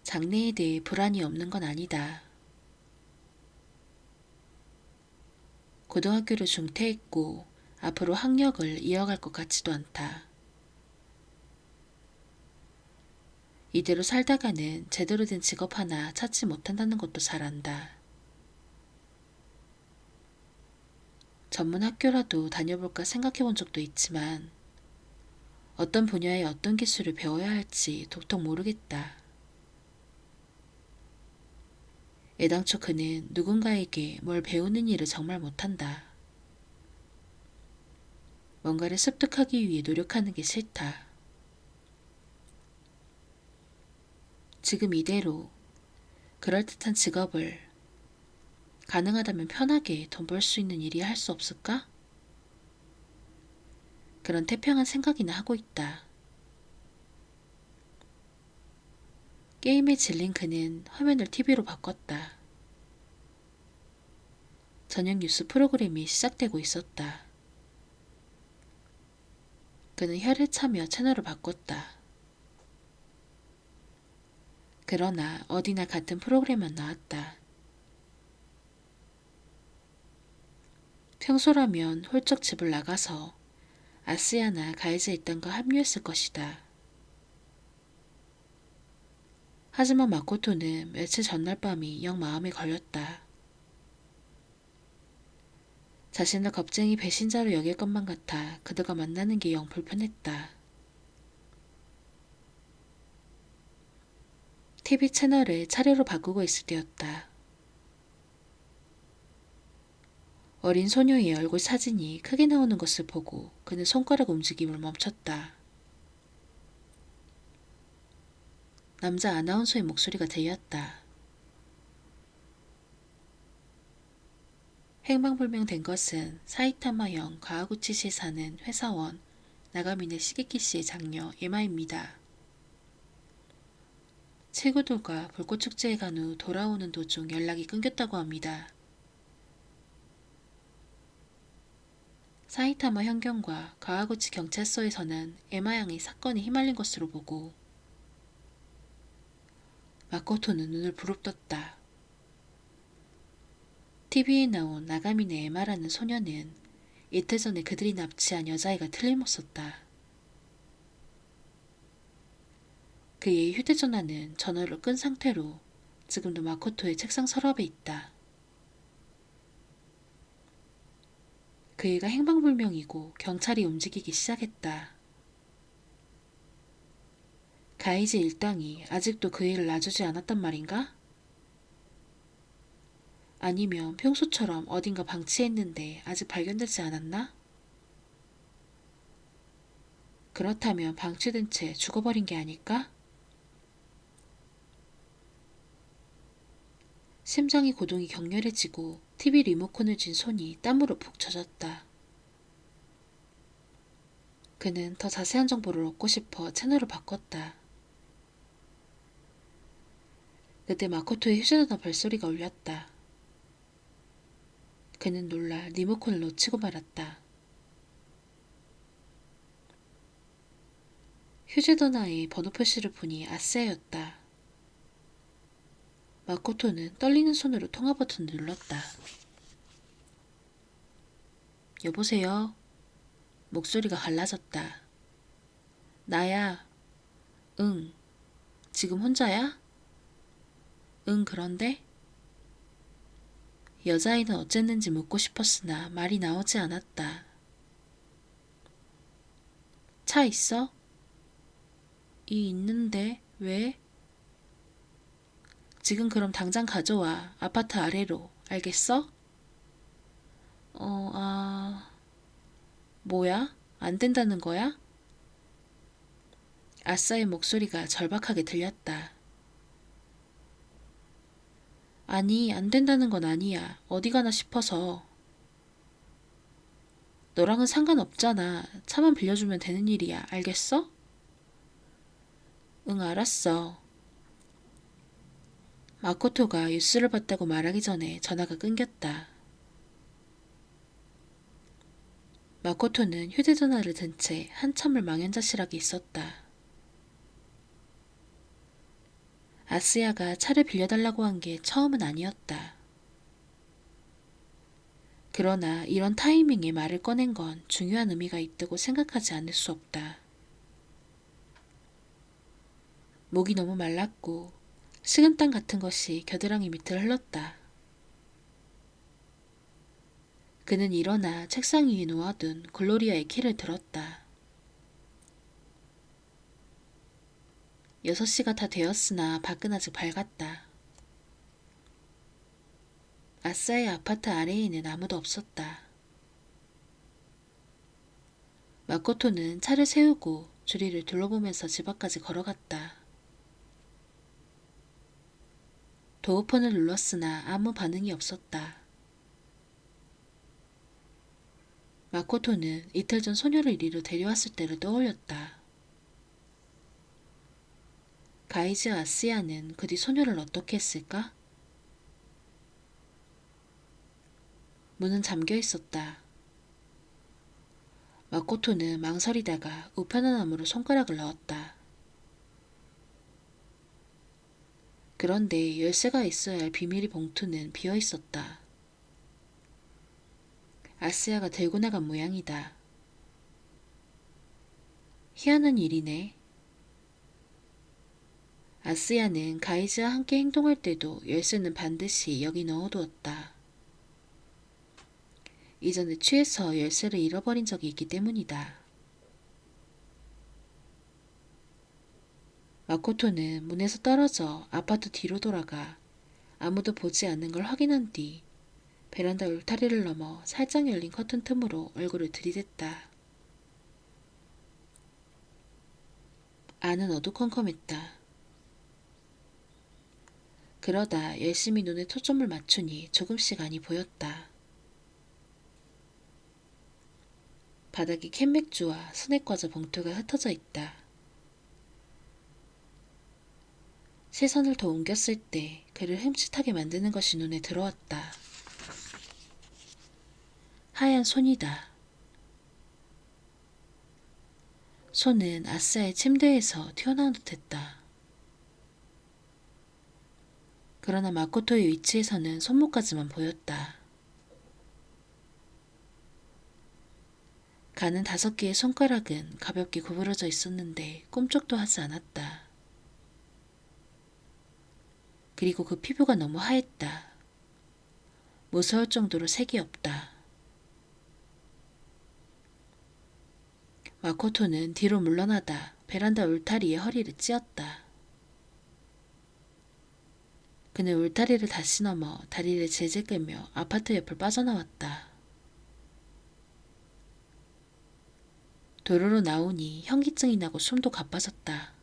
장래에 대해 불안이 없는 건 아니다. 고등학교를 중퇴했고 앞으로 학력을 이어갈 것 같지도 않다. 이대로 살다가는 제대로 된 직업 하나 찾지 못한다는 것도 잘 안다. 전문 학교라도 다녀볼까 생각해 본 적도 있지만 어떤 분야의 어떤 기술을 배워야 할지 도통 모르겠다. 애당초 그는 누군가에게 뭘 배우는 일을 정말 못한다. 뭔가를 습득하기 위해 노력하는 게 싫다. 지금 이대로 그럴듯한 직업을 가능하다면 편하게 돈 벌 수 있는 일이 할 수 없을까? 그런 태평한 생각이나 하고 있다. 게임에 질린 그는 화면을 TV로 바꿨다. 저녁 뉴스 프로그램이 시작되고 있었다. 그는 혀를 차며 채널을 바꿨다. 그러나 어디나 같은 프로그램만 나왔다. 평소라면 홀쩍 집을 나가서 아스야나 가이즈 일당과 합류했을 것이다. 하지만 마코토는 며칠 전날 밤이 영 마음에 걸렸다. 자신을 겁쟁이 배신자로 여길 것만 같아 그들과 만나는 게 영 불편했다. TV 채널을 차례로 바꾸고 있을 때였다. 어린 소녀의 얼굴 사진이 크게 나오는 것을 보고 그는 손가락 움직임을 멈췄다. 남자 아나운서의 목소리가 들렸다. 행방불명된 것은 사이타마현 가와구치시에 사는 회사원 나가미네 시게키 씨의 장녀 에마입니다. 친구들과 불꽃축제에 간 후 돌아오는 도중 연락이 끊겼다고 합니다. 사이타마 현경과 가와구치 경찰서에서는 에마 양이 사건에 휘말린 것으로 보고 마코토는 눈을 부릅떴다. TV에 나온 나가미네 에마라는 소녀는 이틀 전에 그들이 납치한 여자아이가 틀림없었다. 그의 휴대전화는 전원을 끈 상태로 지금도 마코토의 책상 서랍에 있다. 그 애가 행방불명이고 경찰이 움직이기 시작했다. 가이즈 일당이 아직도 그 애를 놔주지 않았단 말인가? 아니면 평소처럼 어딘가 방치했는데 아직 발견되지 않았나? 그렇다면 방치된 채 죽어버린 게 아닐까? 심장의 고동이 격렬해지고 TV 리모컨을 쥔 손이 땀으로 푹 젖었다. 그는 더 자세한 정보를 얻고 싶어 채널을 바꿨다. 그때 마코토의 휴대전화 벨소리가 울렸다. 그는 놀라 리모컨을 놓치고 말았다. 휴대전화에 번호 표시를 보니 아스야였다. 마코토는 떨리는 손으로 통화 버튼을 눌렀다. 여보세요? 목소리가 갈라졌다. 나야. 응. 지금 혼자야? 응, 그런데? 여자아이는 어쨌는지 묻고 싶었으나 말이 나오지 않았다. 차 있어? 있는데, 왜? 지금 그럼 당장 가져와. 아파트 아래로. 알겠어? 뭐야? 안 된다는 거야? 아싸의 목소리가 절박하게 들렸다. 아니, 안 된다는 건 아니야. 어디 가나 싶어서. 너랑은 상관없잖아. 차만 빌려주면 되는 일이야. 알겠어? 응, 알았어. 마코토가 뉴스를 봤다고 말하기 전에 전화가 끊겼다. 마코토는 휴대전화를 든 채 한참을 망연자실하게 있었다. 아스야가 차를 빌려달라고 한 게 처음은 아니었다. 그러나 이런 타이밍에 말을 꺼낸 건 중요한 의미가 있다고 생각하지 않을 수 없다. 목이 너무 말랐고 식은땀 같은 것이 겨드랑이 밑을 흘렀다. 그는 일어나 책상 위에 놓아둔 글로리아의 키를 들었다. 6시가 다 되었으나 밖은 아직 밝았다. 아싸의 아파트 아래에는 아무도 없었다. 마코토는 차를 세우고 주리를 둘러보면서 집 앞까지 걸어갔다. 도어폰을 눌렀으나 아무 반응이 없었다. 마코토는 이틀 전 소녀를 이리로 데려왔을 때를 떠올렸다. 가이즈와 아스야는 그 뒤 소녀를 어떻게 했을까? 문은 잠겨 있었다. 마코토는 망설이다가 우편한 암으로 손가락을 넣었다. 그런데 열쇠가 있어야 할 비밀의 봉투는 비어 있었다. 아스야가 들고 나간 모양이다. 희한한 일이네. 아스야는 가이즈와 함께 행동할 때도 열쇠는 반드시 여기 넣어두었다. 이전에 취해서 열쇠를 잃어버린 적이 있기 때문이다. 마코토는 문에서 떨어져 아파트 뒤로 돌아가 아무도 보지 않는 걸 확인한 뒤 베란다 울타리를 넘어 살짝 열린 커튼 틈으로 얼굴을 들이댔다. 안은 어두컴컴했다. 그러다 열심히 눈에 초점을 맞추니 조금씩 안이 보였다. 바닥에 캔맥주와 스낵과자 봉투가 흩어져 있다. 시선을 더 옮겼을 때 그를 흠칫하게 만드는 것이 눈에 들어왔다. 하얀 손이다. 손은 아싸의 침대에서 튀어나온 듯했다. 그러나 마코토의 위치에서는 손목까지만 보였다. 가는 5개의 손가락은 가볍게 구부러져 있었는데 꿈쩍도 하지 않았다. 그리고 그 피부가 너무 하했다. 무서울 정도로 색이 없다. 마코토는 뒤로 물러나다 베란다 울타리에 허리를 찧었다. 그는 울타리를 다시 넘어 다리를 질질 끌며 아파트 옆을 빠져나왔다. 도로로 나오니 현기증이 나고 숨도 가빠졌다.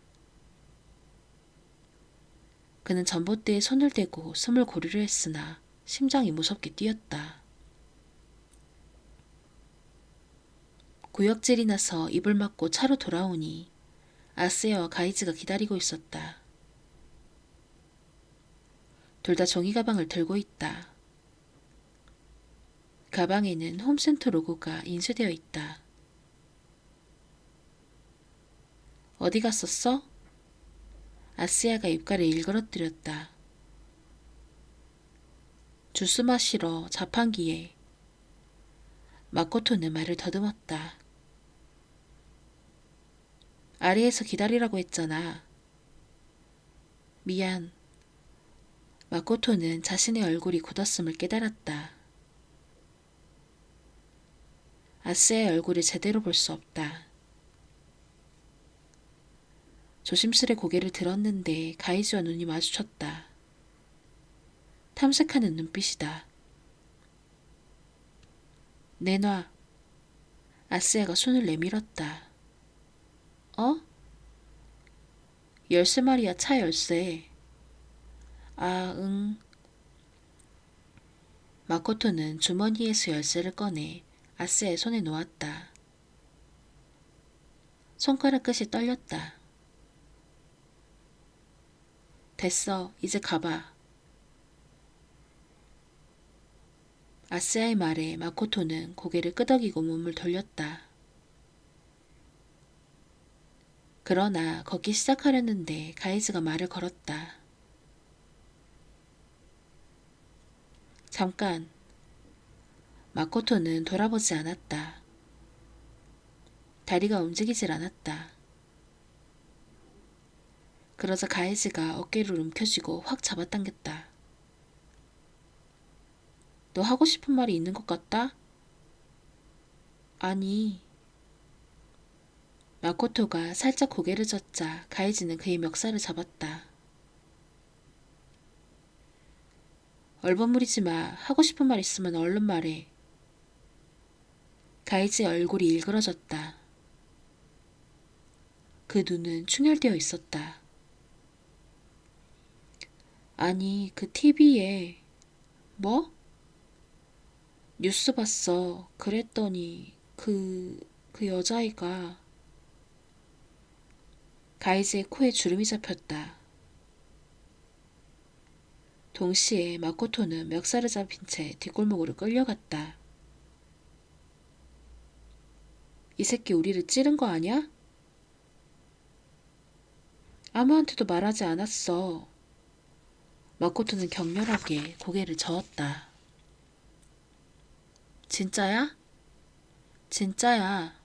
그는 전봇대에 손을 대고 숨을 고르려 했으나 심장이 무섭게 뛰었다. 구역질이 나서 입을 막고 차로 돌아오니 아스야와 가이즈가 기다리고 있었다. 둘 다 종이 가방을 들고 있다. 가방에는 홈센터 로고가 인쇄되어 있다. 어디 갔었어? 아스야가 입가를 일그러뜨렸다. 주스 마시러 자판기에. 마코토는 말을 더듬었다. 아래에서 기다리라고 했잖아. 미안. 마코토는 자신의 얼굴이 굳었음을 깨달았다. 아스야의 얼굴을 제대로 볼 수 없다. 조심스레 고개를 들었는데 가이즈와 눈이 마주쳤다. 탐색하는 눈빛이다. 내놔. 아스야가 손을 내밀었다. 어? 열쇠 말이야, 차 열쇠. 아, 응. 마코토는 주머니에서 열쇠를 꺼내 아스야의 손에 놓았다. 손가락 끝이 떨렸다. 됐어, 이제 가봐. 아스야의 말에 마코토는 고개를 끄덕이고 몸을 돌렸다. 그러나 걷기 시작하려는데 가이즈가 말을 걸었다. 잠깐. 마코토는 돌아보지 않았다. 다리가 움직이질 않았다. 그러자 가이즈가 어깨를 움켜쥐고 확 잡아당겼다. 너 하고 싶은 말이 있는 것 같다? 아니. 마코토가 살짝 고개를 젓자 가이즈는 그의 멱살을 잡았다. 얼버무리지 마. 하고 싶은 말 있으면 얼른 말해. 가이즈의 얼굴이 일그러졌다. 그 눈은 충혈되어 있었다. 아니, 그 TV에. 뭐? 뉴스 봤어. 그랬더니 그 여자애가. 가이즈의 코에 주름이 잡혔다. 동시에 마코토는 멱살을 잡힌 채 뒷골목으로 끌려갔다. 이 새끼 우리를 찌른 거 아냐? 아무한테도 말하지 않았어. 마코토는 격렬하게 고개를 저었다. 진짜야? 진짜야.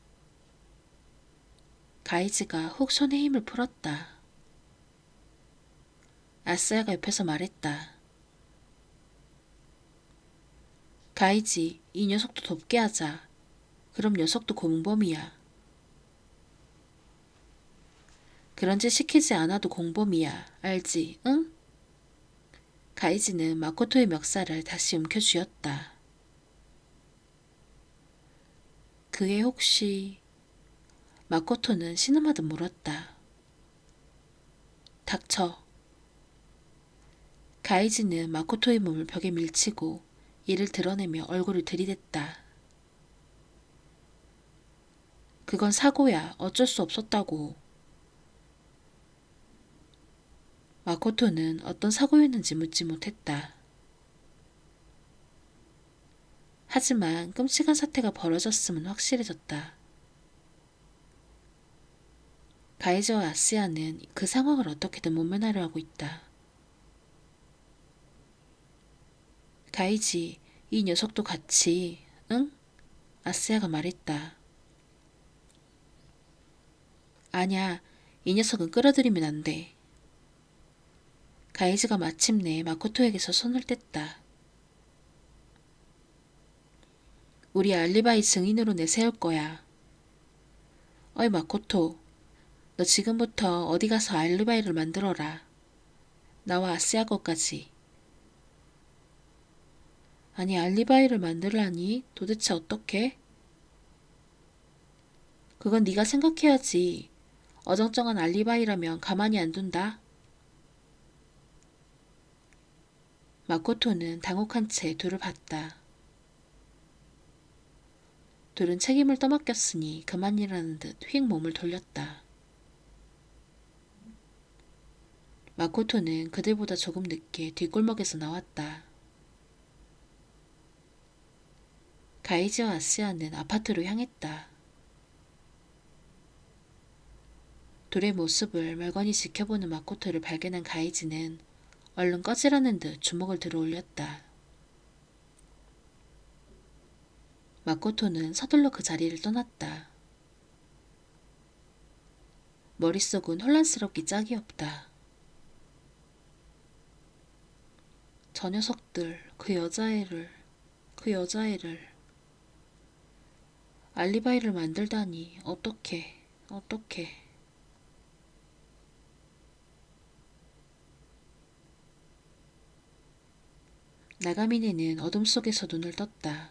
가이즈가 훅 손에 힘을 풀었다. 아스야가 옆에서 말했다. 가이지, 이 녀석도 돕게 하자. 그럼 녀석도 공범이야. 그런 짓 시키지 않아도 공범이야. 알지, 응? 가이지는 마코토의 멱살을 다시 움켜쥐었다. 그게 혹시... 마코토는 신음하듯 물었다. 닥쳐. 가이지는 마코토의 몸을 벽에 밀치고 이를 드러내며 얼굴을 들이댔다. 그건 사고야. 어쩔 수 없었다고. 마코토는 어떤 사고였는지 묻지 못했다. 하지만 끔찍한 사태가 벌어졌음은 확실해졌다. 가이즈와 아스야는 그 상황을 어떻게든 모면하려 하고 있다. 가이지, 이 녀석도 같이, 응? 아스야가 말했다. 아냐, 이 녀석은 끌어들이면 안 돼. 가이즈가 마침내 마코토에게서 손을 뗐다. 우리 알리바이 증인으로 내세울 거야. 어이 마코토, 너 지금부터 어디 가서 알리바이를 만들어라. 나와 아스야 것까지. 아니 알리바이를 만들라니? 도대체 어떻게? 그건 네가 생각해야지. 어정쩡한 알리바이라면 가만히 안 둔다. 마코토는 당혹한 채 둘을 봤다. 둘은 책임을 떠맡겼으니 그만이라는 듯 휙 몸을 돌렸다. 마코토는 그들보다 조금 늦게 뒷골목에서 나왔다. 가이지와 아스야는 아파트로 향했다. 둘의 모습을 멀거니 지켜보는 마코토를 발견한 가이지는 얼른 꺼지라는 듯 주먹을 들어 올렸다. 마코토는 서둘러 그 자리를 떠났다. 머릿속은 혼란스럽기 짝이 없다. 저 녀석들, 그 여자애를 알리바이를 만들다니 어떻게. 나가미네는 어둠 속에서 눈을 떴다.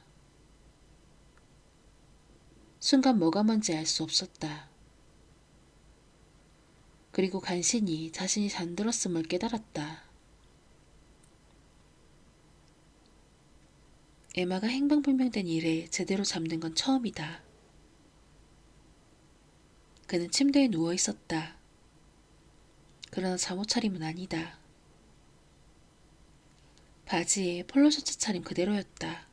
순간 뭐가 뭔지 알 수 없었다. 그리고 간신히 자신이 잠들었음을 깨달았다. 에마가 행방불명된 이래 제대로 잠든 건 처음이다. 그는 침대에 누워 있었다. 그러나 잠옷 차림은 아니다. 바지에 폴로 셔츠 차림 그대로였다.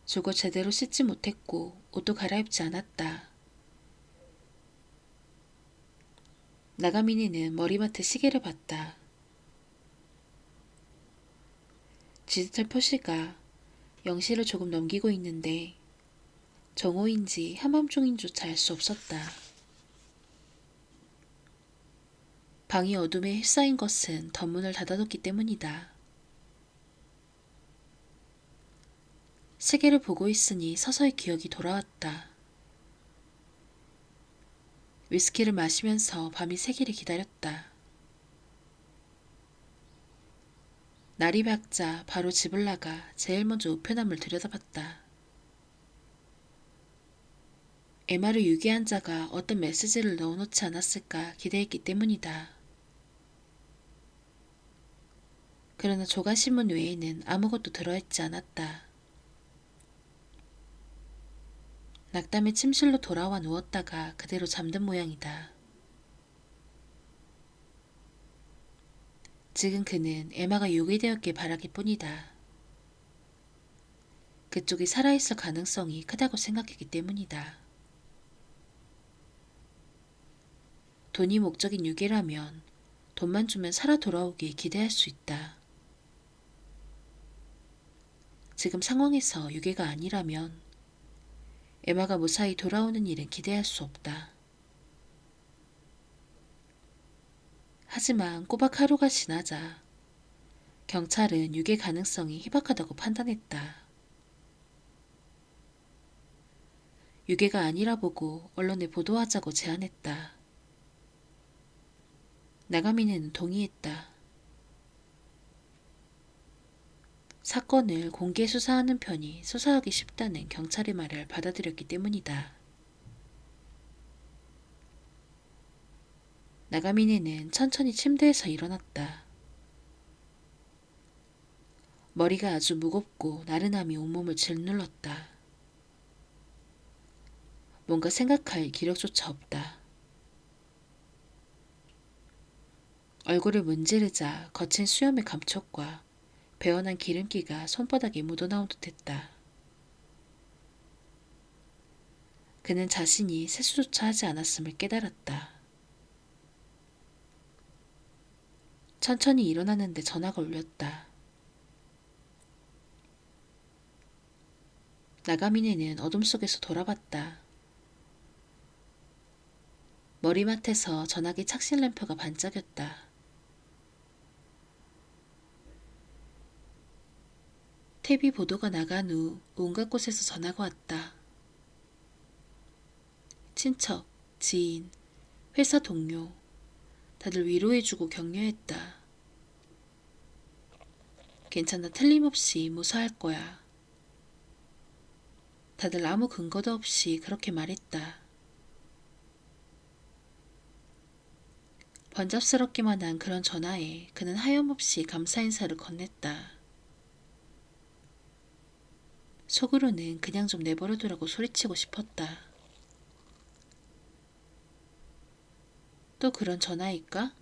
죽어 제대로 씻지 못했고 옷도 갈아입지 않았다. 나가미니는 머리맡에 시계를 봤다. 디지털 표시가 0시를 조금 넘기고 있는데 정오인지 한밤중인조차 알 수 없었다. 방이 어둠에 휩싸인 것은 덧문을 닫아뒀기 때문이다. 시계를 보고 있으니 서서히 기억이 돌아왔다. 위스키를 마시면서 밤이 새기를 기다렸다. 날이 밝자 바로 집을 나가 제일 먼저 우편함을 들여다봤다. 에마를 유기한 자가 어떤 메시지를 넣어놓지 않았을까 기대했기 때문이다. 그러나 조간신문 외에는 아무것도 들어있지 않았다. 낙담의 침실로 돌아와 누웠다가 그대로 잠든 모양이다. 지금 그는 에마가 유괴되었길 바라길 뿐이다. 그쪽이 살아있을 가능성이 크다고 생각했기 때문이다. 돈이 목적인 유괴라면 돈만 주면 살아 돌아오길 기대할 수 있다. 지금 상황에서 유괴가 아니라면 에마가 무사히 돌아오는 일은 기대할 수 없다. 하지만 꼬박 하루가 지나자 경찰은 유괴 가능성이 희박하다고 판단했다. 유괴가 아니라 보고 언론에 보도하자고 제안했다. 나가미네는 동의했다. 사건을 공개 수사하는 편이 수사하기 쉽다는 경찰의 말을 받아들였기 때문이다. 나가미네는 천천히 침대에서 일어났다. 머리가 아주 무겁고 나른함이 온몸을 짓눌렀다. 뭔가 생각할 기력조차 없다. 얼굴을 문지르자 거친 수염의 감촉과 배어난 기름기가 손바닥에 묻어나온 듯했다. 그는 자신이 세수조차 하지 않았음을 깨달았다. 천천히 일어나는데 전화가 울렸다. 나가미네는 어둠 속에서 돌아봤다. 머리맡에서 전화기 착신 램프가 반짝였다. TV 보도가 나간 후 온갖 곳에서 전화가 왔다. 친척, 지인, 회사 동료, 다들 위로해주고 격려했다. 괜찮아, 틀림없이 무사할 거야. 다들 아무 근거도 없이 그렇게 말했다. 번잡스럽기만 한 그런 전화에 그는 하염없이 감사 인사를 건넸다. 속으로는 그냥 좀 내버려두라고 소리치고 싶었다. 또 그런 전화일까?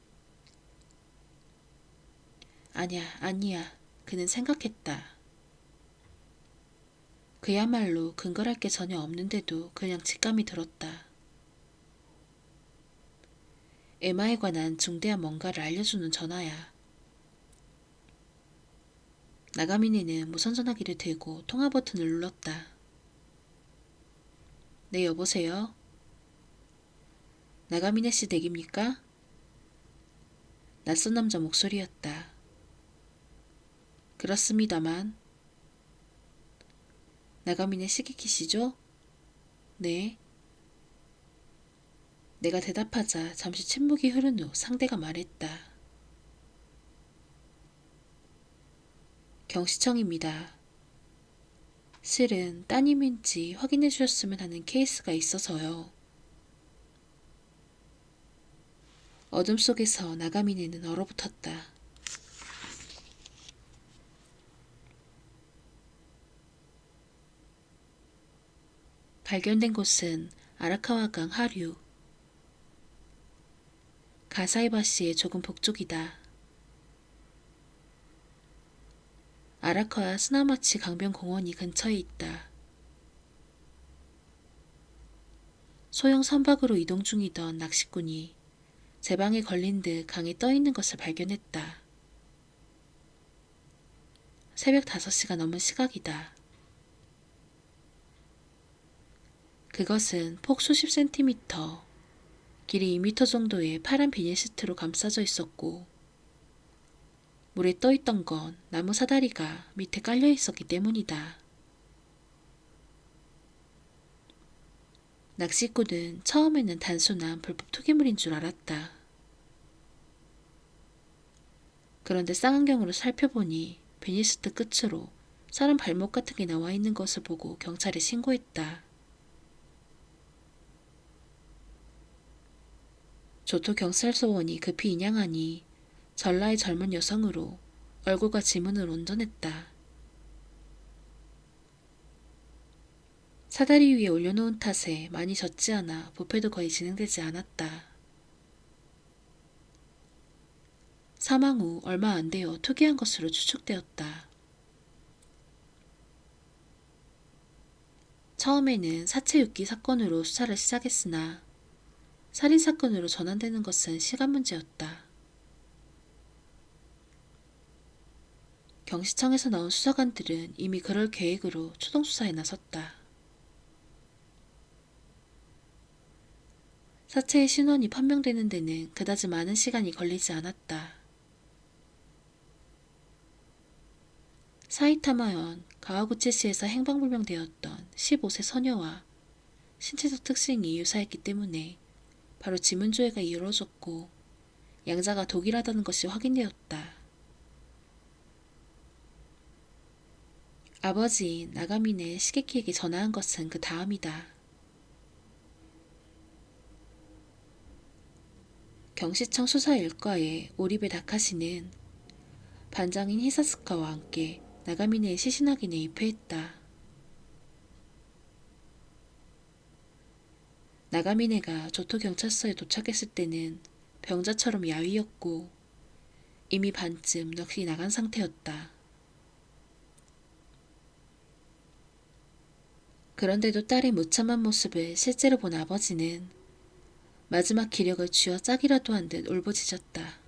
아니야. 그는 생각했다. 그야말로 근거랄 게 전혀 없는데도 그냥 직감이 들었다. 에마에 관한 중대한 뭔가를 알려주는 전화야. 나가미네는 무선 전화기를 들고 통화 버튼을 눌렀다. 네, 여보세요? 나가미네 씨 댁입니까? 낯선 남자 목소리였다. 그렇습니다만. 나가미네 시기키시죠? 네. 내가 대답하자 잠시 침묵이 흐른 후 상대가 말했다. 경시청입니다. 실은 따님인지 확인해 주셨으면 하는 케이스가 있어서요. 어둠 속에서 나가미네는 얼어붙었다. 발견된 곳은 아라카와강 하류. 가사이바시의 조금 북쪽이다. 아라카와 스나마치 강변공원이 근처에 있다. 소형 선박으로 이동 중이던 낚시꾼이 제방에 걸린 듯 강에 떠있는 것을 발견했다. 새벽 5시가 넘은 시각이다. 그것은 폭 수십 센티미터, 길이 2미터 정도의 파란 비닐 시트로 감싸져 있었고 물에 떠있던 건 나무 사다리가 밑에 깔려 있었기 때문이다. 낚시꾼은 처음에는 단순한 불법 투기물인 줄 알았다. 그런데 쌍안경으로 살펴보니 비닐시트 끝으로 사람 발목 같은 게 나와 있는 것을 보고 경찰에 신고했다. 조토 경찰서원이 급히 인양하니 전라의 젊은 여성으로 얼굴과 지문을 온전했다. 사다리 위에 올려놓은 탓에 많이 젖지 않아 부패도 거의 진행되지 않았다. 사망 후 얼마 안 되어 투기한 것으로 추측되었다. 처음에는 사체 유기 사건으로 수사를 시작했으나 살인사건으로 전환되는 것은 시간 문제였다. 경시청에서 나온 수사관들은 이미 그럴 계획으로 초동수사에 나섰다. 사체의 신원이 판명되는 데는 그다지 많은 시간이 걸리지 않았다. 사이타마현 가와구치시에서 행방불명되었던 15세 소녀와 신체적 특징이 유사했기 때문에 바로 지문조회가 이루어졌고 양자가 동일하다는 것이 확인되었다. 아버지인 나가미네 시게키에게 전화한 것은 그 다음이다. 경시청 수사일과의 오리베 다카시는 반장인 히사스카와 함께 나가미네의 시신 확인에 입회했다. 나가미네가 조토경찰서에 도착했을 때는 병자처럼 야위었고 이미 반쯤 넋이 나간 상태였다. 그런데도 딸의 무참한 모습을 실제로 본 아버지는 마지막 기력을 쥐어 짜기라도 한 듯 울부짖었다.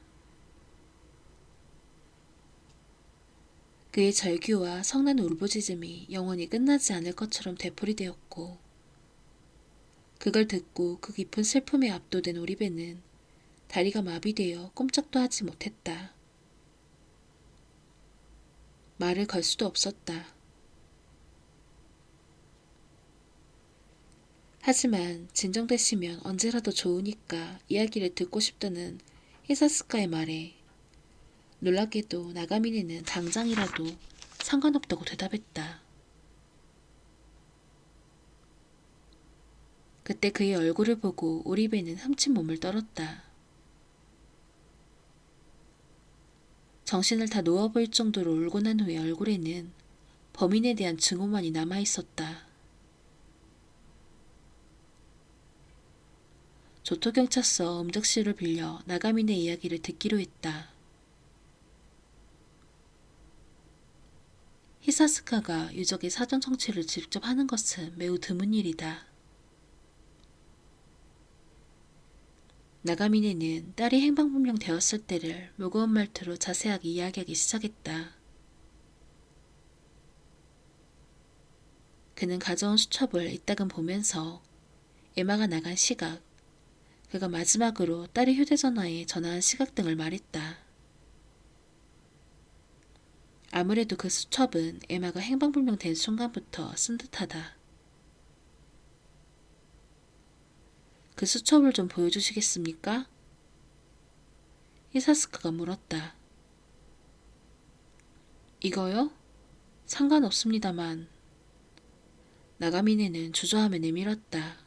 그의 절규와 성난 울부짖음이 영원히 끝나지 않을 것처럼 되풀이되었고 그걸 듣고 그 깊은 슬픔에 압도된 오리배는 다리가 마비되어 꼼짝도 하지 못했다. 말을 걸 수도 없었다. 하지만 진정되시면 언제라도 좋으니까 이야기를 듣고 싶다는 히사스카의 말에 놀랍게도 나가미네는 당장이라도 상관없다고 대답했다. 그때 그의 얼굴을 보고 오리배는 흠칫 몸을 떨었다. 정신을 다 놓아버릴 정도로 울고 난 후의 얼굴에는 범인에 대한 증오만이 남아있었다. 조토경찰서 음득실을 빌려 나가미네 이야기를 듣기로 했다. 히사스카가 유적의 사전 청취를 직접 하는 것은 매우 드문 일이다. 나가미네는 딸이 행방불명 되었을 때를 무거운 말투로 자세하게 이야기하기 시작했다. 그는 가져온 수첩을 이따금 보면서 에마가 나간 시각, 그가 마지막으로 딸의 휴대전화에 전화한 시각 등을 말했다. 아무래도 그 수첩은 에마가 행방불명 된 순간부터 쓴 듯하다. 그 수첩을 좀 보여주시겠습니까? 히사스카가 물었다. 이거요? 상관없습니다만. 나가미네는 주저하며 내밀었다.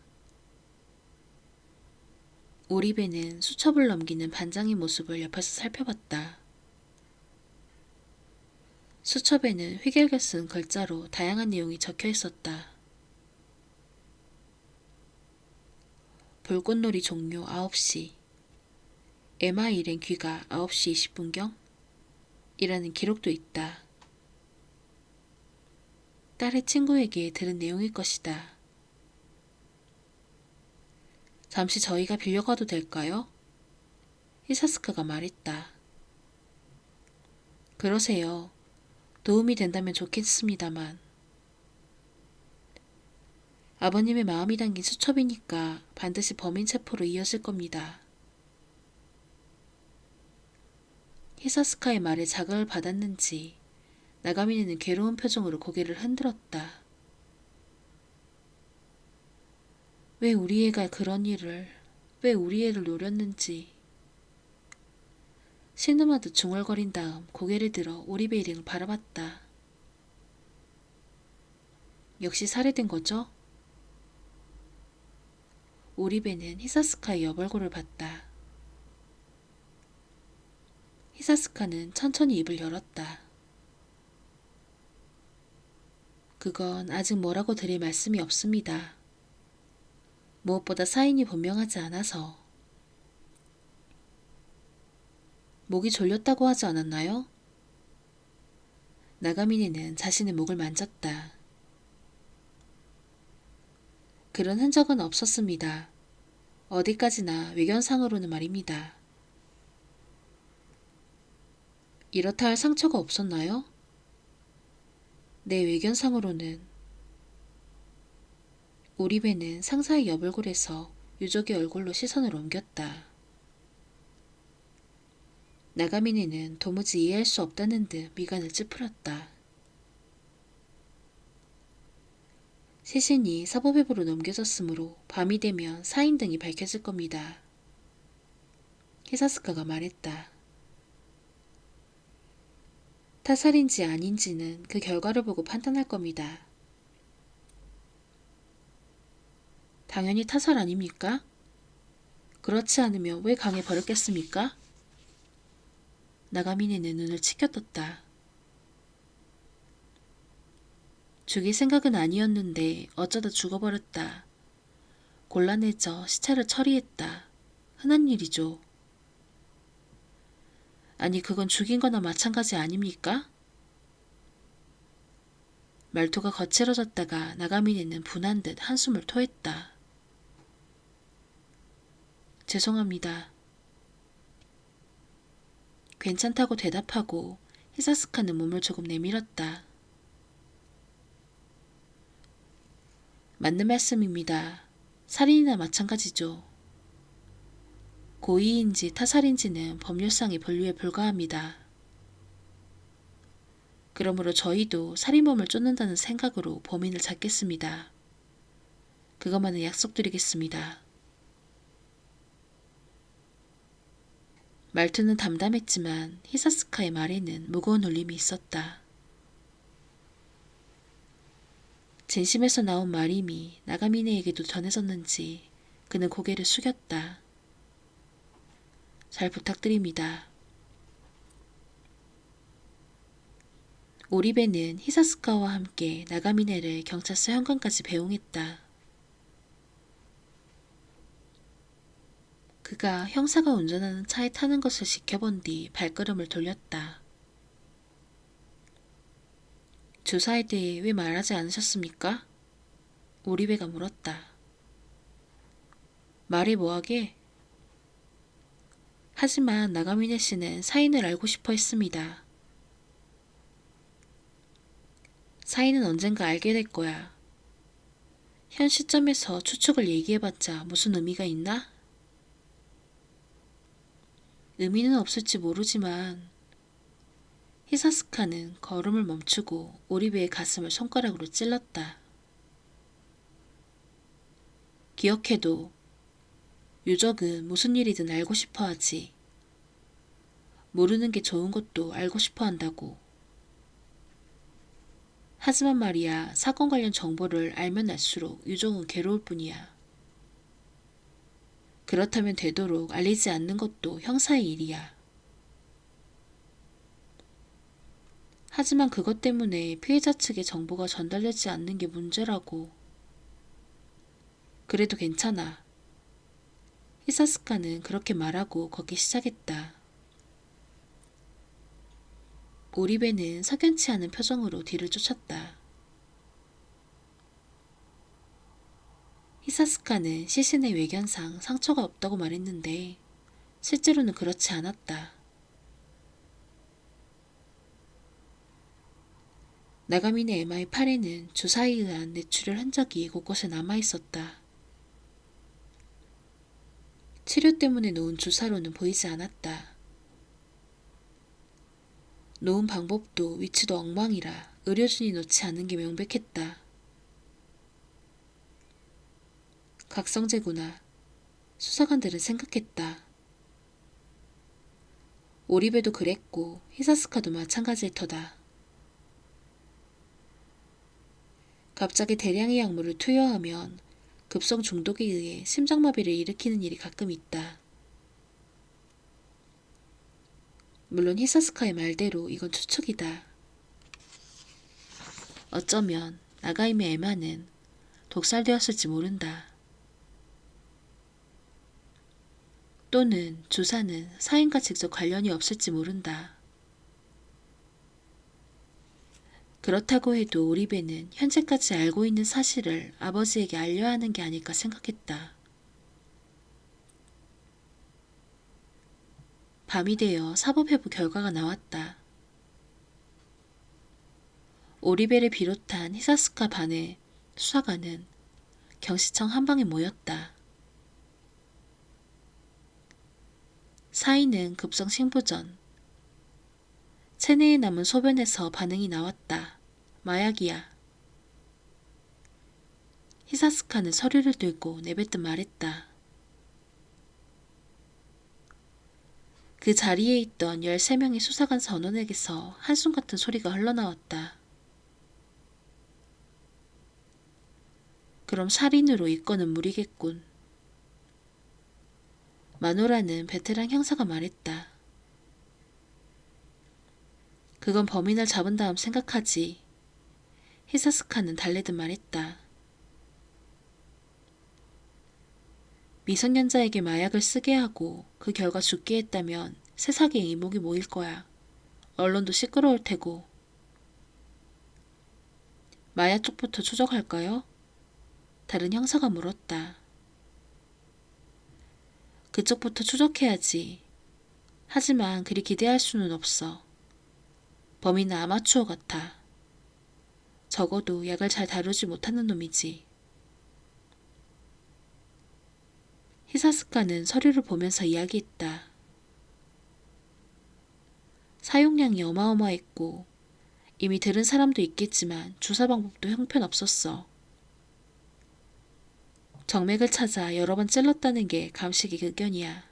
오리배는 수첩을 넘기는 반장의 모습을 옆에서 살펴봤다. 수첩에는 휘길겨 쓴 글자로 다양한 내용이 적혀 있었다. 불꽃놀이 종료 9시. 에마 일행 귀가 9시 20분경? 이라는 기록도 있다. 딸의 친구에게 들은 내용일 것이다. 잠시 저희가 빌려가도 될까요? 히사스카가 말했다. 그러세요. 도움이 된다면 좋겠습니다만. 아버님의 마음이 담긴 수첩이니까 반드시 범인 체포로 이어질 겁니다. 히사스카의 말에 자극을 받았는지 나가미네는 괴로운 표정으로 고개를 흔들었다. 왜 우리 애가 그런 일을, 왜 우리 애를 노렸는지. 신음하듯 중얼거린 다음 고개를 들어 오리배 일행을 바라봤다. 역시 살해된 거죠? 오리배는 히사스카의 여벌고를 봤다. 히사스카는 천천히 입을 열었다. 그건 아직 뭐라고 드릴 말씀이 없습니다. 무엇보다 사인이 분명하지 않아서. 목이 졸렸다고 하지 않았나요? 나가미네는 자신의 목을 만졌다. 그런 흔적은 없었습니다. 어디까지나 외견상으로는 말입니다. 이렇다 할 상처가 없었나요? 내 외견상으로는. 오리배는 상사의 옆얼굴에서 유족의 얼굴로 시선을 옮겼다. 나가미네는 도무지 이해할 수 없다는 듯 미간을 찌푸렸다. 시신이 사법회부로 넘겨졌으므로 밤이 되면 사인등이 밝혀질 겁니다. 히사스카가 말했다. 타살인지 아닌지는 그 결과를 보고 판단할 겁니다. 당연히 타살 아닙니까? 그렇지 않으면 왜 강에 버렸겠습니까? 나가미네는 눈을 치켜떴다. 죽일 생각은 아니었는데 어쩌다 죽어버렸다. 곤란해져 시체를 처리했다. 흔한 일이죠. 아니 그건 죽인 거나 마찬가지 아닙니까? 말투가 거칠어졌다가 나가미네는 분한 듯 한숨을 토했다. 죄송합니다. 괜찮다고 대답하고 히사스카는 몸을 조금 내밀었다. 맞는 말씀입니다. 살인이나 마찬가지죠. 고의인지 타살인지는 법률상의 분류에 불과합니다. 그러므로 저희도 살인범을 쫓는다는 생각으로 범인을 잡겠습니다. 그것만은 약속드리겠습니다. 말투는 담담했지만 히사스카의 말에는 무거운 울림이 있었다. 진심에서 나온 말임이 나가미네에게도 전해졌는지 그는 고개를 숙였다. 잘 부탁드립니다. 오리배는 히사스카와 함께 나가미네를 경찰서 현관까지 배웅했다. 그가 형사가 운전하는 차에 타는 것을 지켜본 뒤 발걸음을 돌렸다. 주사에 대해 왜 말하지 않으셨습니까? 오리배가 물었다. 말이 뭐하게? 하지만 나가미네 씨는 사인을 알고 싶어 했습니다. 사인은 언젠가 알게 될 거야. 현 시점에서 추측을 얘기해봤자 무슨 의미가 있나? 의미는 없을지 모르지만 히사스카는 걸음을 멈추고 오리배의 가슴을 손가락으로 찔렀다. 기억해도 유적은 무슨 일이든 알고 싶어 하지. 모르는 게 좋은 것도 알고 싶어 한다고. 하지만 말이야, 사건 관련 정보를 알면 알수록 유족은 괴로울 뿐이야. 그렇다면 되도록 알리지 않는 것도 형사의 일이야. 하지만 그것 때문에 피해자 측의 정보가 전달되지 않는 게 문제라고. 그래도 괜찮아. 히사스카는 그렇게 말하고 걷기 시작했다. 오리배는 석연치 않은 표정으로 뒤를 쫓았다. 히사스카는 시신의 외견상 상처가 없다고 말했는데 실제로는 그렇지 않았다. 나가미네 에마의 팔에는 주사에 의한 뇌출혈 흔적이 곳곳에 남아있었다. 치료 때문에 놓은 주사로는 보이지 않았다. 놓은 방법도 위치도 엉망이라 의료진이 놓지 않은 게 명백했다. 각성제구나. 수사관들은 생각했다. 오리배도 그랬고 히사스카도 마찬가지일 터다. 갑자기 대량의 약물을 투여하면 급성 중독에 의해 심장마비를 일으키는 일이 가끔 있다. 물론 히사스카의 말대로 이건 추측이다. 어쩌면 나가이메 에마는 독살되었을지 모른다. 또는 주사는 사인과 직접 관련이 없을지 모른다. 그렇다고 해도 오리배는 현재까지 알고 있는 사실을 아버지에게 알려야 하는 게 아닐까 생각했다. 밤이 되어 사법회부 결과가 나왔다. 오리배를 비롯한 히사스카 반의 수사관은 경시청 한방에 모였다. 사인은 급성 신부전. 체내에 남은 소변에서 반응이 나왔다. 마약이야. 히사스카는 서류를 들고 내뱉듯 말했다. 그 자리에 있던 13명의 수사관 선원에게서 한숨 같은 소리가 흘러나왔다. 그럼 살인으로 이건은 무리겠군. 마노라는 베테랑 형사가 말했다. 그건 범인을 잡은 다음 생각하지. 히사스카는 달래듯 말했다. 미성년자에게 마약을 쓰게 하고 그 결과 죽게 했다면 세상에 이목이 모일 거야. 언론도 시끄러울 테고. 마약 쪽부터 추적할까요? 다른 형사가 물었다. 그쪽부터 추적해야지. 하지만 그리 기대할 수는 없어. 범인은 아마추어 같아. 적어도 약을 잘 다루지 못하는 놈이지. 히사스카는 서류를 보면서 이야기했다. 사용량이 어마어마했고 이미 들은 사람도 있겠지만 주사 방법도 형편없었어. 정맥을 찾아 여러 번 찔렀다는 게 감식의 의견이야.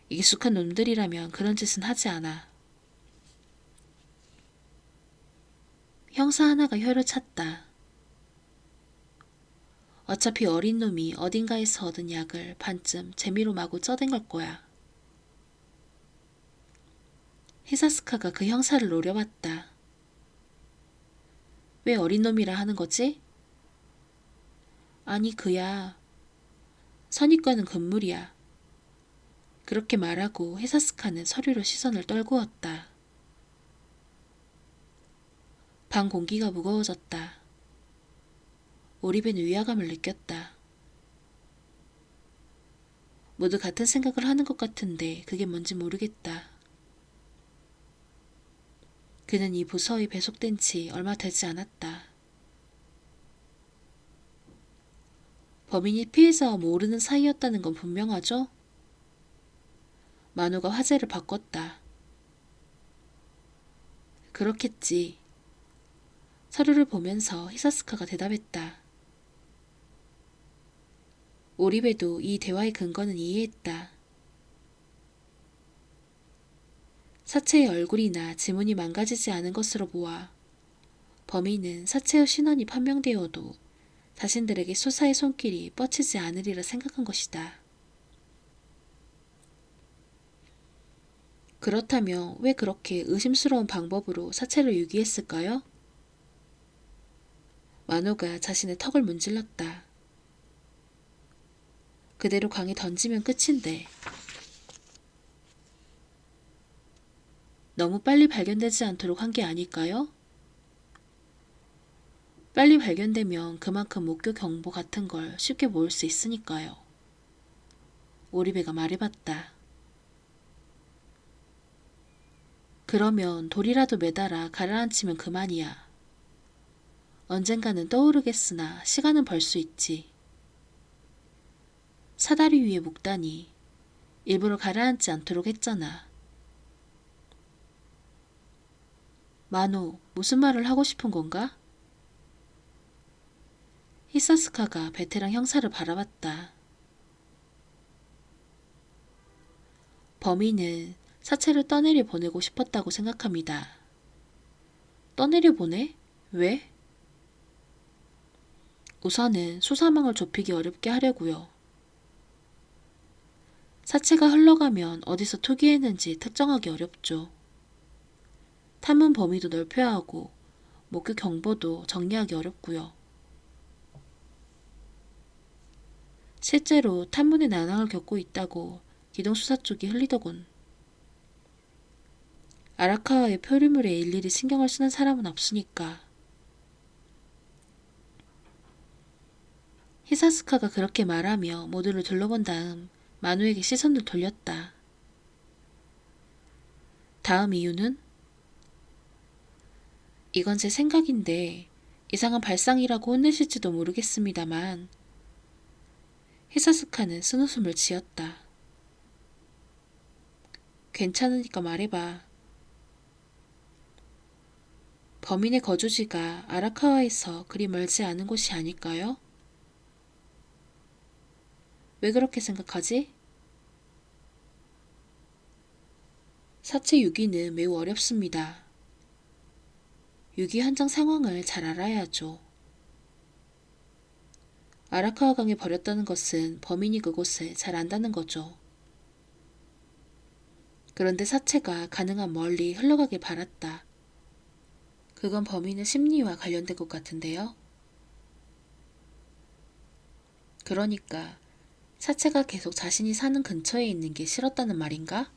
익숙한 놈들이라면 그런 짓은 하지 않아. 형사 하나가 혀를 찼다. 어차피 어린 놈이 어딘가에서 얻은 약을 반쯤 재미로 마구 쩌댕걸 거야. 히사스카가 그 형사를 노려봤다. 왜 어린 놈이라 하는 거지? 아니 그야. 선입관은 금물이야. 그렇게 말하고 히사스카는 서류로 시선을 떨구었다. 방 공기가 무거워졌다. 오리배는 위화감을 느꼈다. 모두 같은 생각을 하는 것 같은데 그게 뭔지 모르겠다. 그는 이 부서에 배속된 지 얼마 되지 않았다. 범인이 피해자와 모르는 사이였다는 건 분명하죠? 만우가 화제를 바꿨다. 그렇겠지. 서류를 보면서 히사스카가 대답했다. 오리배도 이 대화의 근거는 이해했다. 사체의 얼굴이나 지문이 망가지지 않은 것으로 보아 범인은 사체의 신원이 판명되어도 자신들에게 수사의 손길이 뻗치지 않으리라 생각한 것이다. 그렇다면 왜 그렇게 의심스러운 방법으로 사체를 유기했을까요? 만호가 자신의 턱을 문질렀다. 그대로 강에 던지면 끝인데. 너무 빨리 발견되지 않도록 한 게 아닐까요? 빨리 발견되면 그만큼 목격 경보 같은 걸 쉽게 모을 수 있으니까요. 오리배가 말해봤다. 그러면 돌이라도 매달아 가라앉히면 그만이야. 언젠가는 떠오르겠으나 시간은 벌 수 있지. 사다리 위에 묶다니 일부러 가라앉지 않도록 했잖아. 만호, 무슨 말을 하고 싶은 건가? 히사스카가 베테랑 형사를 바라봤다. 범인은 사체를 떠내려 보내고 싶었다고 생각합니다. 떠내려 보내? 왜? 우선은 수사망을 좁히기 어렵게 하려고요. 사체가 흘러가면 어디서 투기했는지 특정하기 어렵죠. 탐문 범위도 넓혀야 하고 목격 경보도 정리하기 어렵고요. 실제로 탐문의 난항을 겪고 있다고 기동수사 쪽이 흘리더군. 아라카와의 표류물에 일일이 신경을 쓰는 사람은 없으니까. 히사스카가 그렇게 말하며 모두를 둘러본 다음 만우에게 시선을 돌렸다. 다음 이유는? 이건 제 생각인데 이상한 발상이라고 혼내실지도 모르겠습니다만 히사스카는 쓴웃음을 지었다. 괜찮으니까 말해봐. 범인의 거주지가 아라카와에서 그리 멀지 않은 곳이 아닐까요? 왜 그렇게 생각하지? 사체 유기는 매우 어렵습니다. 유기 현장 상황을 잘 알아야 하죠. 아라카와 강에 버렸다는 것은 범인이 그곳을 잘 안다는 거죠. 그런데 사체가 가능한 멀리 흘러가길 바랐다. 그건 범인의 심리와 관련된 것 같은데요. 그러니까 사체가 계속 자신이 사는 근처에 있는 게 싫었다는 말인가?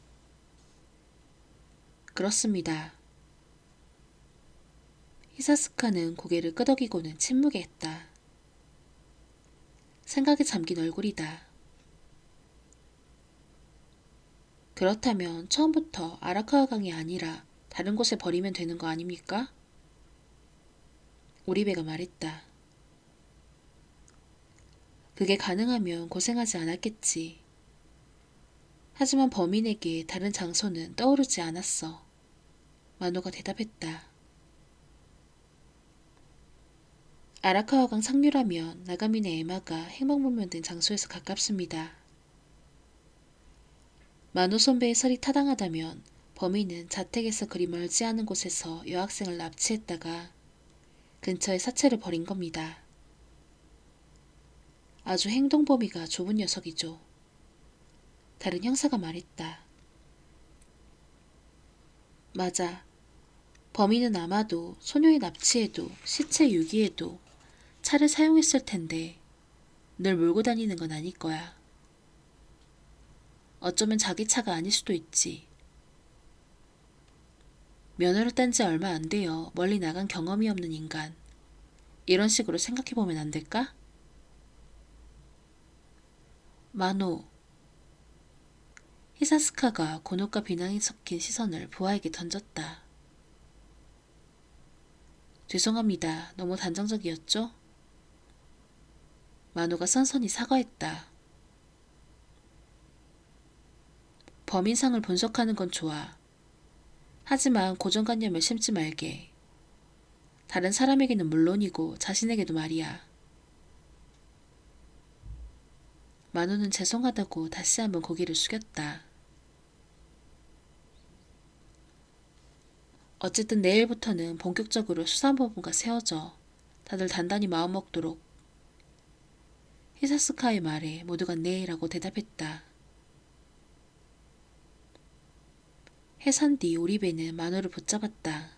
그렇습니다. 히사스카는 고개를 끄덕이고는 침묵했다. 생각에 잠긴 얼굴이다. 그렇다면 처음부터 아라카와 강이 아니라 다른 곳에 버리면 되는 거 아닙니까? 오리베가 말했다. 그게 가능하면 고생하지 않았겠지. 하지만 범인에게 다른 장소는 떠오르지 않았어. 마노가 대답했다. 아라카와강 상류라면 나가미네 에마가 행방불명된 장소에서 가깝습니다. 마노 선배의 설이 타당하다면 범인은 자택에서 그리 멀지 않은 곳에서 여학생을 납치했다가 근처에 사체를 버린 겁니다. 아주 행동 범위가 좁은 녀석이죠. 다른 형사가 말했다. 맞아. 범인은 아마도 소녀의 납치에도 시체 유기에도 차를 사용했을 텐데 늘 몰고 다니는 건 아닐 거야. 어쩌면 자기 차가 아닐 수도 있지. 면허를 딴 지 얼마 안 되어 멀리 나간 경험이 없는 인간. 이런 식으로 생각해보면 안 될까? 마노. 히사스카가 곤혹과 비난이 섞인 시선을 부하에게 던졌다. 죄송합니다. 너무 단정적이었죠? 마노가 선선히 사과했다. 범인상을 분석하는 건 좋아. 하지만 고정관념을 심지 말게. 다른 사람에게는 물론이고 자신에게도 말이야. 마노는 죄송하다고 다시 한번 고개를 숙였다. 어쨌든 내일부터는 본격적으로 수사본부가 세워져 다들 단단히 마음먹도록. 히사스카의 말에 모두가 네라고 대답했다. 해산 뒤 오리베는 마노를 붙잡았다.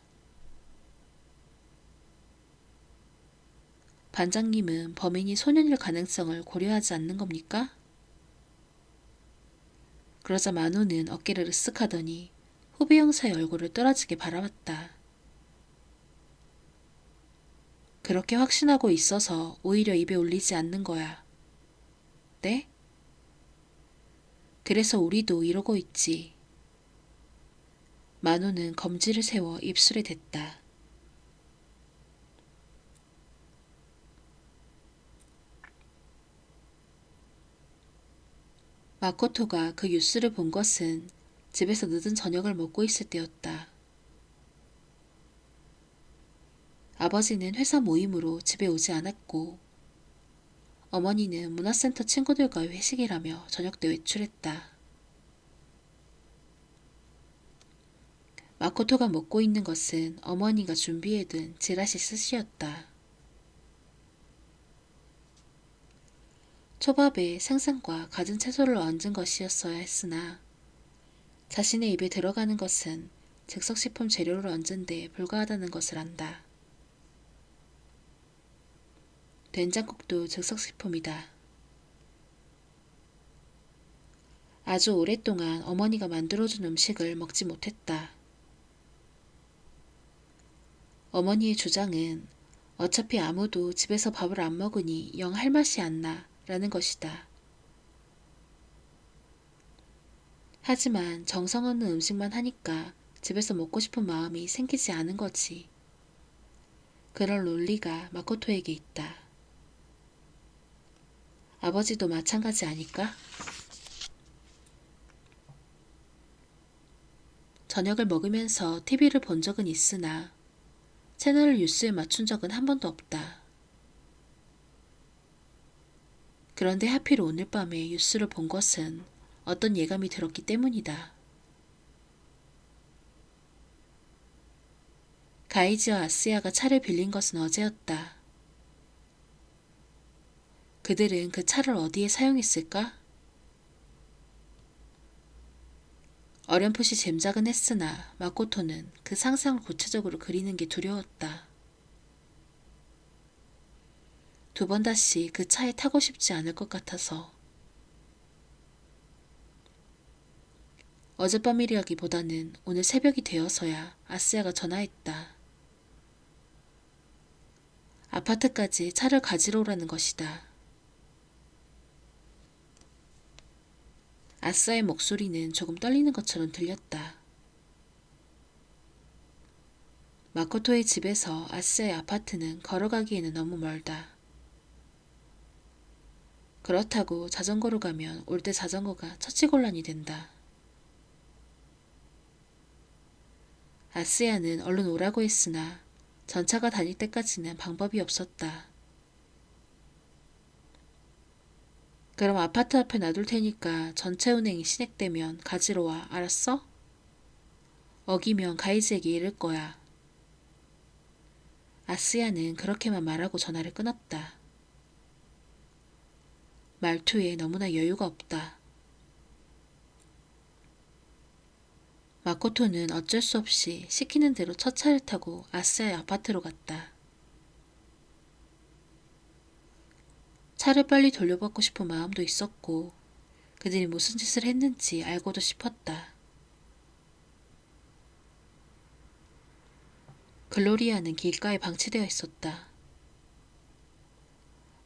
반장님은 범인이 소년일 가능성을 고려하지 않는 겁니까? 그러자 마노는 어깨를 으쓱하더니 후배 형사의 얼굴을 떨어지게 바라봤다. 그렇게 확신하고 있어서 오히려 입에 올리지 않는 거야. 네? 그래서 우리도 이러고 있지. 마노는 검지를 세워 입술에 댔다. 마코토가 그 뉴스를 본 것은 집에서 늦은 저녁을 먹고 있을 때였다. 아버지는 회사 모임으로 집에 오지 않았고 어머니는 문화센터 친구들과의 회식이라며 저녁 때 외출했다. 마코토가 먹고 있는 것은 어머니가 준비해둔 지라시 스시였다. 초밥에 생선과 갖은 채소를 얹은 것이었어야 했으나 자신의 입에 들어가는 것은 즉석식품 재료를 얹은 데 불과하다는 것을 안다. 된장국도 즉석식품이다. 아주 오랫동안 어머니가 만들어준 음식을 먹지 못했다. 어머니의 주장은 어차피 아무도 집에서 밥을 안 먹으니 영 할 맛이 안 나 라는 것이다. 하지만 정성 없는 음식만 하니까 집에서 먹고 싶은 마음이 생기지 않은 거지. 그런 논리가 마코토에게 있다. 아버지도 마찬가지 아닐까? 저녁을 먹으면서 TV를 본 적은 있으나 채널을 뉴스에 맞춘 적은 한 번도 없다. 그런데 하필 오늘 밤에 뉴스를 본 것은 어떤 예감이 들었기 때문이다. 가이지와 아스야가 차를 빌린 것은 어제였다. 그들은 그 차를 어디에 사용했을까? 어렴풋이 짐작은 했으나 마코토는 그 상상을 구체적으로 그리는 게 두려웠다. 두 번 다시 그 차에 타고 싶지 않을 것 같아서. 어젯밤이라기보다는 오늘 새벽이 되어서야 아스야가 전화했다. 아파트까지 차를 가지러 오라는 것이다. 아스야의 목소리는 조금 떨리는 것처럼 들렸다. 마코토의 집에서 아스야의 아파트는 걸어가기에는 너무 멀다. 그렇다고 자전거로 가면 올 때 자전거가 처치곤란이 된다. 아스야는 얼른 오라고 했으나 전차가 다닐 때까지는 방법이 없었다. 그럼 아파트 앞에 놔둘 테니까 전체 운행이 시작되면 가지러 와, 알았어? 어기면 가이즈에게 이를 거야. 아스야는 그렇게만 말하고 전화를 끊었다. 말투에 너무나 여유가 없다. 마코토는 어쩔 수 없이 시키는 대로 첫 차를 타고 아스야의 아파트로 갔다. 차를 빨리 돌려받고 싶은 마음도 있었고 그들이 무슨 짓을 했는지 알고도 싶었다. 글로리아는 길가에 방치되어 있었다.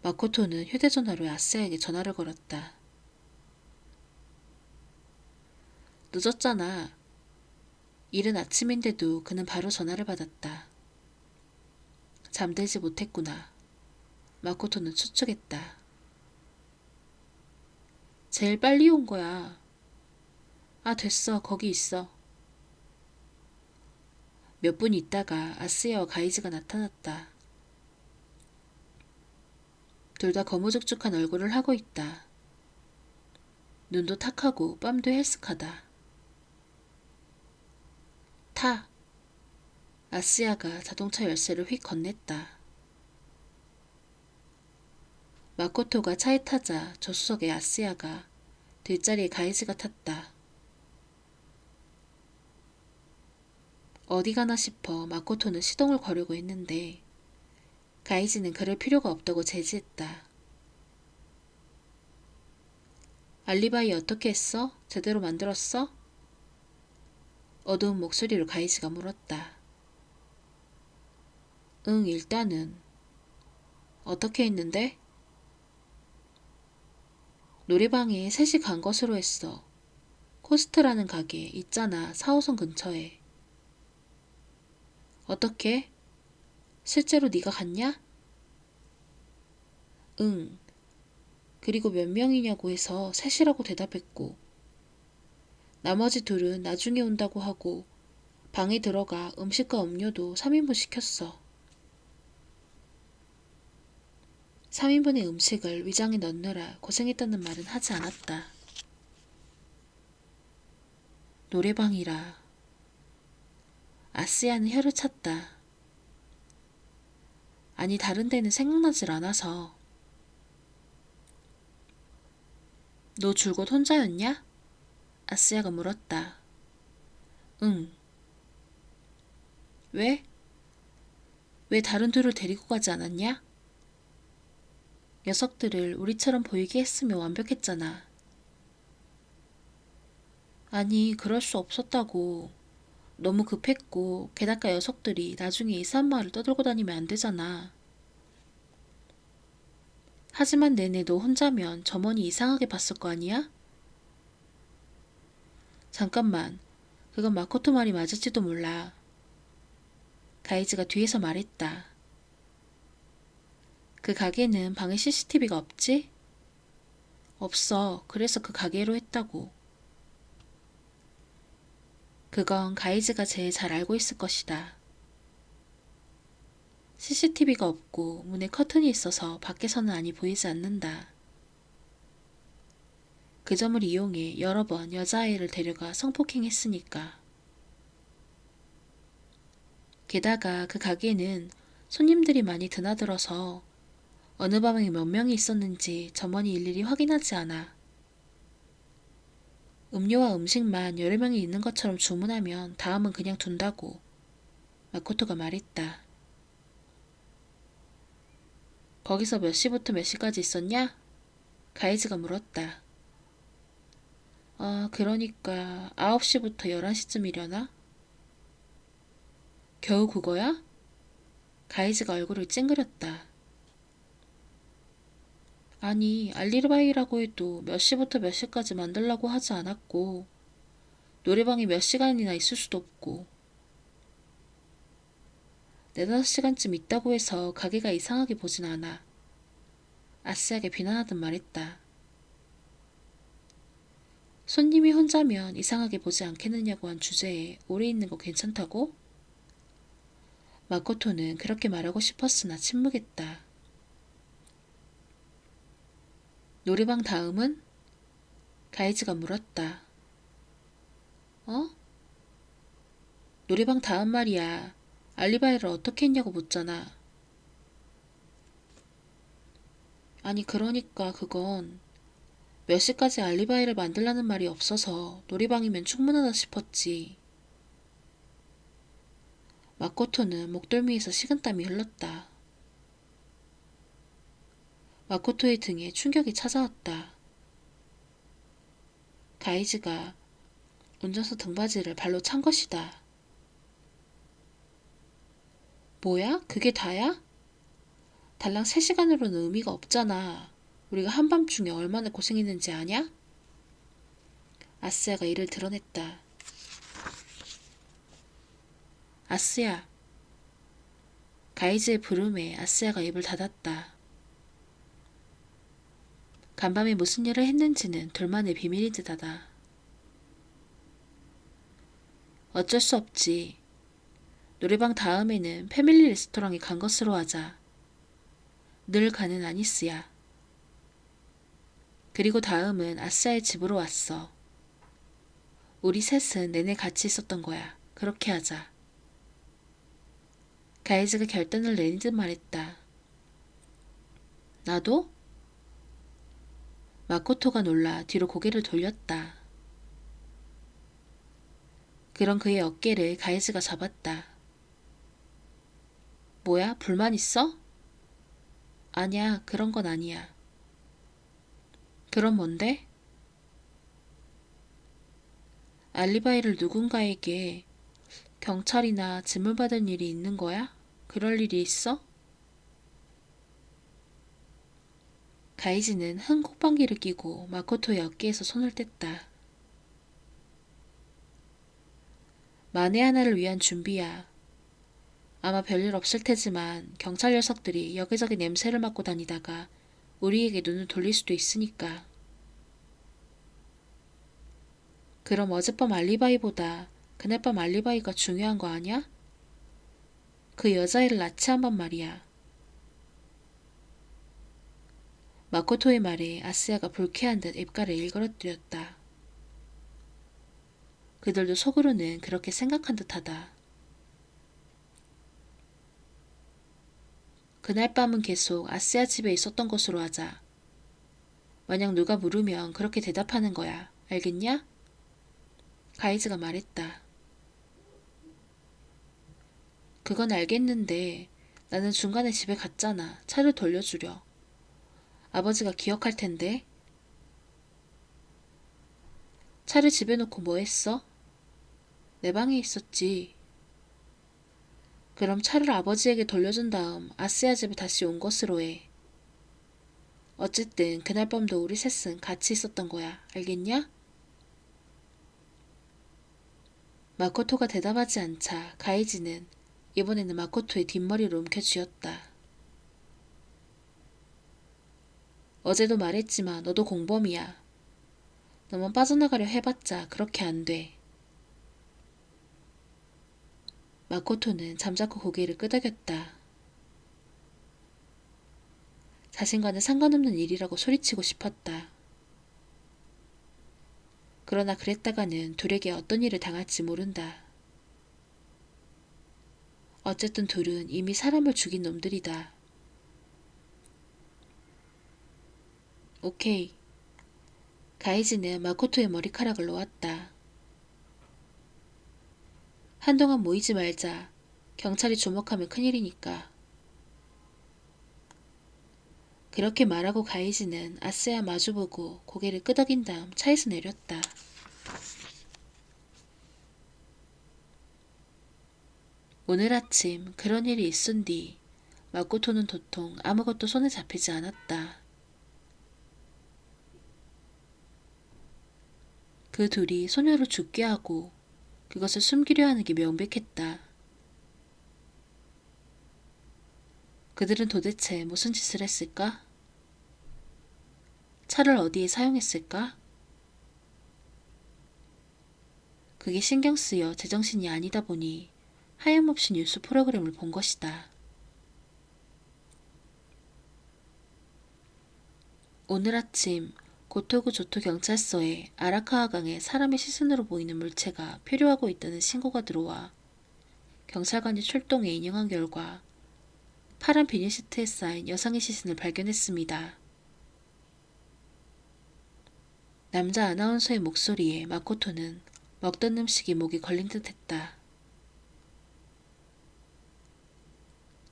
마코토는 휴대전화로 아스야에게 전화를 걸었다. 늦었잖아. 이른 아침인데도 그는 바로 전화를 받았다. 잠들지 못했구나. 마코토는 추측했다. 제일 빨리 온 거야. 아, 됐어. 거기 있어. 몇 분 있다가 아스야와 가이즈가 나타났다. 둘 다 거무죽죽한 얼굴을 하고 있다. 눈도 탁하고 뺨도 헬쓱하다. 타! 아스야가 자동차 열쇠를 휙 건넸다. 마코토가 차에 타자 조수석에 아스야가 뒷자리에 가이즈가 탔다. 어디 가나 싶어 마코토는 시동을 거려고 했는데 가이즈는 그럴 필요가 없다고 제지했다. 알리바이 어떻게 했어? 제대로 만들었어? 어두운 목소리로 가이즈가 물었다. 응, 일단은. 어떻게 했는데? 놀이방에 셋이 간 것으로 했어. 코스트라는 가게 있잖아, 4호선 근처에. 어떻게? 실제로 네가 갔냐? 응. 그리고 몇 명이냐고 해서 셋이라고 대답했고 나머지 둘은 나중에 온다고 하고 방에 들어가 음식과 음료도 3인분 시켰어. 3인분의 음식을 위장에 넣느라 고생했다는 말은 하지 않았다. 노래방이라. 아스야는 혀를 찼다. 아니 다른 데는 생각나질 않아서. 너 줄곧 혼자였냐? 아스야가 물었다. 응. 왜? 왜 다른 둘을 데리고 가지 않았냐? 녀석들을 우리처럼 보이게 했으면 완벽했잖아. 아니, 그럴 수 없었다고. 너무 급했고, 게다가 녀석들이 나중에 이상한 말을 떠들고 다니면 안 되잖아. 하지만 내내 너 혼자면 점원이 이상하게 봤을 거 아니야? 잠깐만, 그건 마코토 말이 맞을지도 몰라. 가이즈가 뒤에서 말했다. 그 가게는 방에 CCTV가 없지? 없어. 그래서 그 가게로 했다고. 그건 가이즈가 제일 잘 알고 있을 것이다. CCTV가 없고 문에 커튼이 있어서 밖에서는 안이 보이지 않는다. 그 점을 이용해 여러 번 여자아이를 데려가 성폭행했으니까. 게다가 그 가게는 손님들이 많이 드나들어서 어느 방에 몇 명이 있었는지 점원이 일일이 확인하지 않아. 음료와 음식만 여러 명이 있는 것처럼 주문하면 다음은 그냥 둔다고 마코토가 말했다. 거기서 몇 시부터 몇 시까지 있었냐? 가이즈가 물었다. 그러니까 9시부터 11시쯤이려나? 겨우 그거야? 가이즈가 얼굴을 찡그렸다. 아니, 알리바이라고 해도 몇 시부터 몇 시까지 만들라고 하지 않았고, 노래방이 몇 시간이나 있을 수도 없고, 4~5시간쯤 있다고 해서 가게가 이상하게 보진 않아. 아싸하게 비난하듯 말했다. 손님이 혼자면 이상하게 보지 않겠느냐고 한 주제에 오래 있는 거 괜찮다고? 마코토는 그렇게 말하고 싶었으나 침묵했다. 노래방 다음은? 가이즈가 물었다. 어? 노래방 다음 말이야. 알리바이를 어떻게 했냐고 묻잖아. 아니 그러니까 그건 몇 시까지 알리바이를 만들라는 말이 없어서 노래방이면 충분하다 싶었지. 마코토는 목덜미에서 식은땀이 흘렀다. 마코토의 등에 충격이 찾아왔다. 가이즈가 운전석 등받이를 발로 찬 것이다. 뭐야? 그게 다야? 달랑 3시간으로는 의미가 없잖아. 우리가 한밤중에 얼마나 고생했는지 아냐? 아스야가 이를 드러냈다. 아스야. 가이즈의 부름에 아스야가 입을 닫았다. 간밤에 무슨 일을 했는지는 둘만의 비밀인 듯하다. 어쩔 수 없지. 노래방 다음에는 패밀리 레스토랑에 간 것으로 하자. 늘 가는 아니스야. 그리고 다음은 아스야의 집으로 왔어. 우리 셋은 내내 같이 있었던 거야. 그렇게 하자. 가이즈가 결단을 내린 듯 말했다. 나도? 마코토가 놀라 뒤로 고개를 돌렸다. 그런 그의 어깨를 가이즈가 잡았다. 뭐야? 불만 있어? 아니야, 그런 건 아니야. 그럼 뭔데? 알리바이를 누군가에게 경찰이나 지물 받은 일이 있는 거야? 그럴 일이 있어? 가이즈는 흥 콧방귀를 끼고 마코토의 어깨에서 손을 뗐다. 만에 하나를 위한 준비야. 아마 별일 없을 테지만 경찰 녀석들이 여기저기 냄새를 맡고 다니다가 우리에게 눈을 돌릴 수도 있으니까. 그럼 어젯밤 알리바이보다 그날 밤 알리바이가 중요한 거 아냐? 그 여자애를 납치한 번 말이야. 마코토의 말에 아스야가 불쾌한 듯 입가를 일그러뜨렸다. 그들도 속으로는 그렇게 생각한 듯하다. 그날 밤은 계속 아스야 집에 있었던 것으로 하자. 만약 누가 물으면 그렇게 대답하는 거야. 알겠냐? 가이즈가 말했다. 그건 알겠는데 나는 중간에 집에 갔잖아. 차를 돌려주려. 아버지가 기억할 텐데. 차를 집에 놓고 뭐 했어? 내 방에 있었지. 그럼 차를 아버지에게 돌려준 다음 아스야 집에 다시 온 것으로 해. 어쨌든 그날 밤도 우리 셋은 같이 있었던 거야. 알겠냐? 마코토가 대답하지 않자 가이지는 이번에는 마코토의 뒷머리를 움켜쥐었다. 어제도 말했지만 너도 공범이야. 너만 빠져나가려 해봤자 그렇게 안 돼. 마코토는 잠자코 고개를 끄덕였다. 자신과는 상관없는 일이라고 소리치고 싶었다. 그러나 그랬다가는 둘에게 어떤 일을 당할지 모른다. 어쨌든 둘은 이미 사람을 죽인 놈들이다. 오케이. 가이지는 마코토의 머리카락을 놓았다. 한동안 모이지 말자. 경찰이 주목하면 큰일이니까. 그렇게 말하고 가이지는 아스야 마주보고 고개를 끄덕인 다음 차에서 내렸다. 오늘 아침 그런 일이 있은 뒤 마코토는 도통 아무것도 손에 잡히지 않았다. 그 둘이 소녀를 죽게 하고 그것을 숨기려 하는 게 명백했다. 그들은 도대체 무슨 짓을 했을까? 차를 어디에 사용했을까? 그게 신경 쓰여 제정신이 아니다 보니 하염없이 뉴스 프로그램을 본 것이다. 오늘 아침 고토구 조토 경찰서에 아라카와강에 사람의 시신으로 보이는 물체가 표류하고 있다는 신고가 들어와 경찰관이 출동해 인용한 결과 파란 비닐시트에 쌓인 여성의 시신을 발견했습니다. 남자 아나운서의 목소리에 마코토는 먹던 음식이 목에 걸린 듯 했다.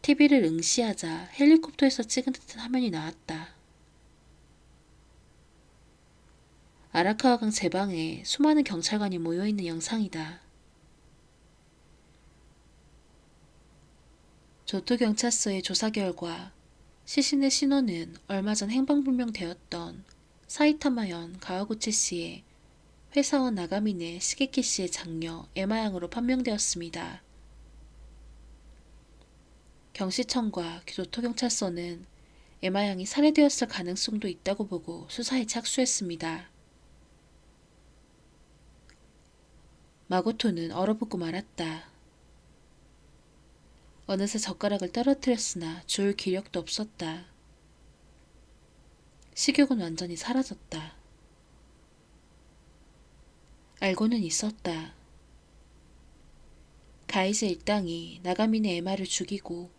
TV를 응시하자 헬리콥터에서 찍은 듯한 화면이 나왔다. 아라카와강 제방에 수많은 경찰관이 모여있는 영상이다. 조토경찰서의 조사 결과 시신의 신원은 얼마 전 행방불명되었던 사이타마현 가와구치 씨의 회사원 나가미네 시게키 씨의 장녀 에마양으로 판명되었습니다. 경시청과 조토경찰서는 에마양이 살해되었을 가능성도 있다고 보고 수사에 착수했습니다. 마고토는 얼어붙고 말았다. 어느새 젓가락을 떨어뜨렸으나 주울 기력도 없었다. 식욕은 완전히 사라졌다. 알고는 있었다. 가이즈 일당이 나가미네 에마를 죽이고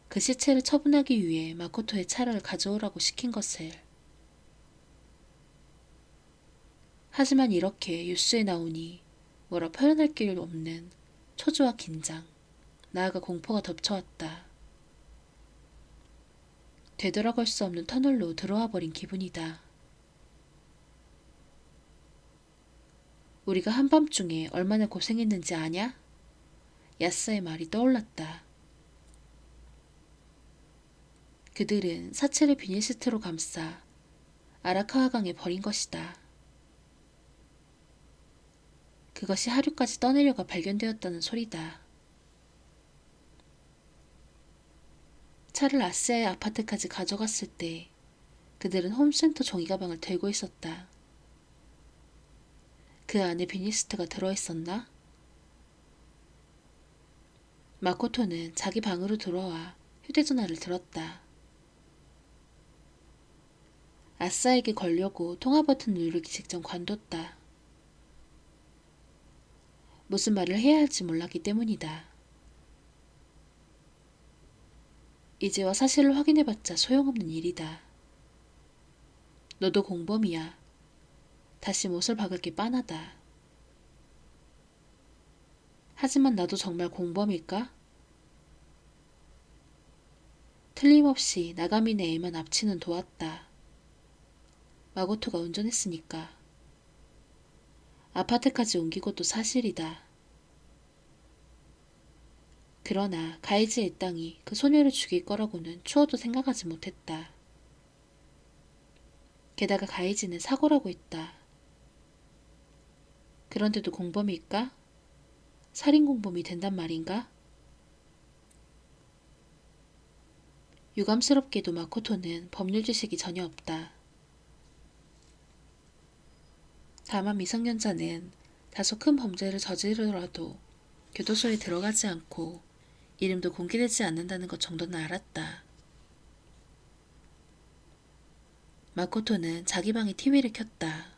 그 시체를 처분하기 위해 마코토의 차를 가져오라고 시킨 것을. 하지만 이렇게 뉴스에 나오니 뭐라 표현할 길 없는 초조와 긴장, 나아가 공포가 덮쳐왔다. 되돌아갈 수 없는 터널로 들어와 버린 기분이다. 우리가 한밤중에 얼마나 고생했는지 아냐? 야스의 말이 떠올랐다. 그들은 사체를 비닐시트로 감싸 아라카와강에 버린 것이다. 그것이 하류까지 떠내려가 발견되었다는 소리다. 차를 아스야의 아파트까지 가져갔을 때 그들은 홈센터 종이가방을 들고 있었다. 그 안에 비닐시트가 들어있었나? 마코토는 자기 방으로 들어와 휴대전화를 들었다. 아싸에게 걸려고 통화 버튼을 누르기 직전 관뒀다. 무슨 말을 해야 할지 몰랐기 때문이다. 이제와 사실을 확인해봤자 소용없는 일이다. 너도 공범이야. 다시 못을 박을 게 빤하다. 하지만 나도 정말 공범일까? 틀림없이 나가미네 애만 납치는 도왔다. 마고토가 운전했으니까. 아파트까지 옮긴 것도 사실이다. 그러나 가이즈의 땅이 그 소녀를 죽일 거라고는 추워도 생각하지 못했다. 게다가 가이즈는 사고라고 했다. 그런데도 공범일까? 살인공범이 된단 말인가? 유감스럽게도 마코토는 법률 지식이 전혀 없다. 다만 미성년자는 다소 큰 범죄를 저지르더라도 교도소에 들어가지 않고 이름도 공개되지 않는다는 것 정도는 알았다. 마코토는 자기 방에 TV를 켰다.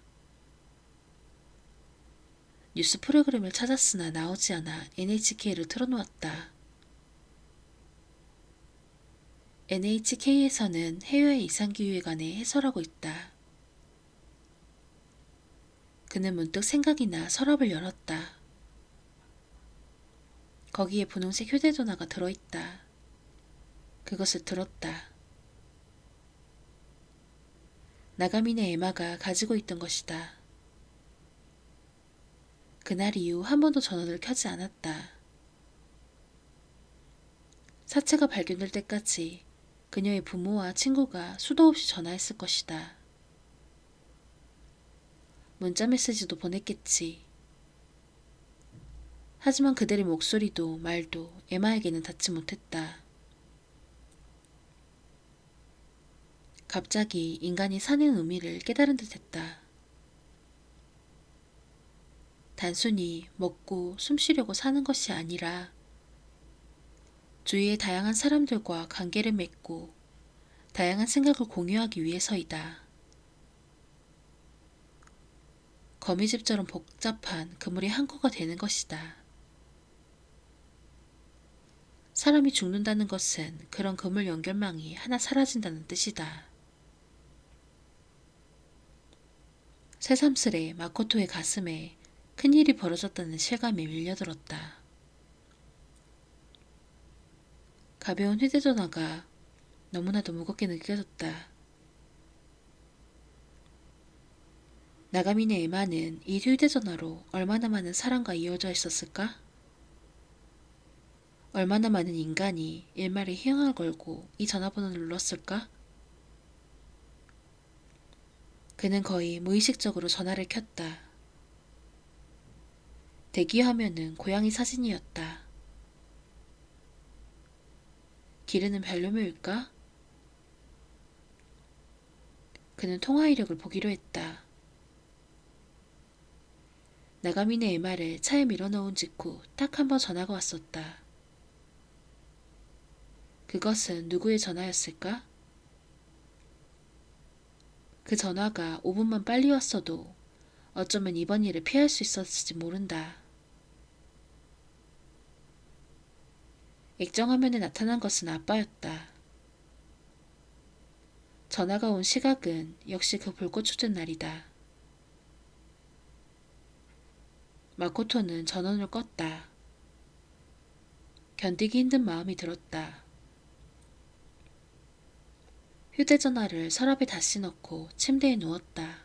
뉴스 프로그램을 찾았으나 나오지 않아 NHK를 틀어놓았다. NHK에서는 해외 이상기후에 관해 해설하고 있다. 그는 문득 생각이 나 서랍을 열었다. 거기에 분홍색 휴대전화가 들어있다. 그것을 들었다. 나가미네 에마가 가지고 있던 것이다. 그날 이후 한 번도 전원을 켜지 않았다. 사체가 발견될 때까지 그녀의 부모와 친구가 수도 없이 전화했을 것이다. 문자 메시지도 보냈겠지. 하지만 그들의 목소리도 말도 에마에게는 닿지 못했다. 갑자기 인간이 사는 의미를 깨달은 듯했다. 단순히 먹고 숨쉬려고 사는 것이 아니라 주위의 다양한 사람들과 관계를 맺고 다양한 생각을 공유하기 위해서이다. 거미집처럼 복잡한 그물이 한코가 되는 것이다. 사람이 죽는다는 것은 그런 그물 연결망이 하나 사라진다는 뜻이다. 새삼스레 마코토의 가슴에 큰일이 벌어졌다는 실감이 밀려들었다. 가벼운 휴대전화가 너무나도 무겁게 느껴졌다. 나가미네 에마는 이 휴대전화로 얼마나 많은 사람과 이어져 있었을까? 얼마나 많은 인간이 일말의 희망을 걸고 이 전화번호를 눌렀을까? 그는 거의 무의식적으로 전화를 켰다. 대기 화면은 고양이 사진이었다. 기르는 반려묘일까? 그는 통화 이력을 보기로 했다. 나가미네 에마를 차에 밀어넣은 직후 딱 한 번 전화가 왔었다. 그것은 누구의 전화였을까? 그 전화가 5분만 빨리 왔어도 어쩌면 이번 일을 피할 수 있었을지 모른다. 액정화면에 나타난 것은 아빠였다. 전화가 온 시각은 역시 그 불꽃 축제 날이다. 마코토는 전원을 껐다. 견디기 힘든 마음이 들었다. 휴대전화를 서랍에 다시 넣고 침대에 누웠다.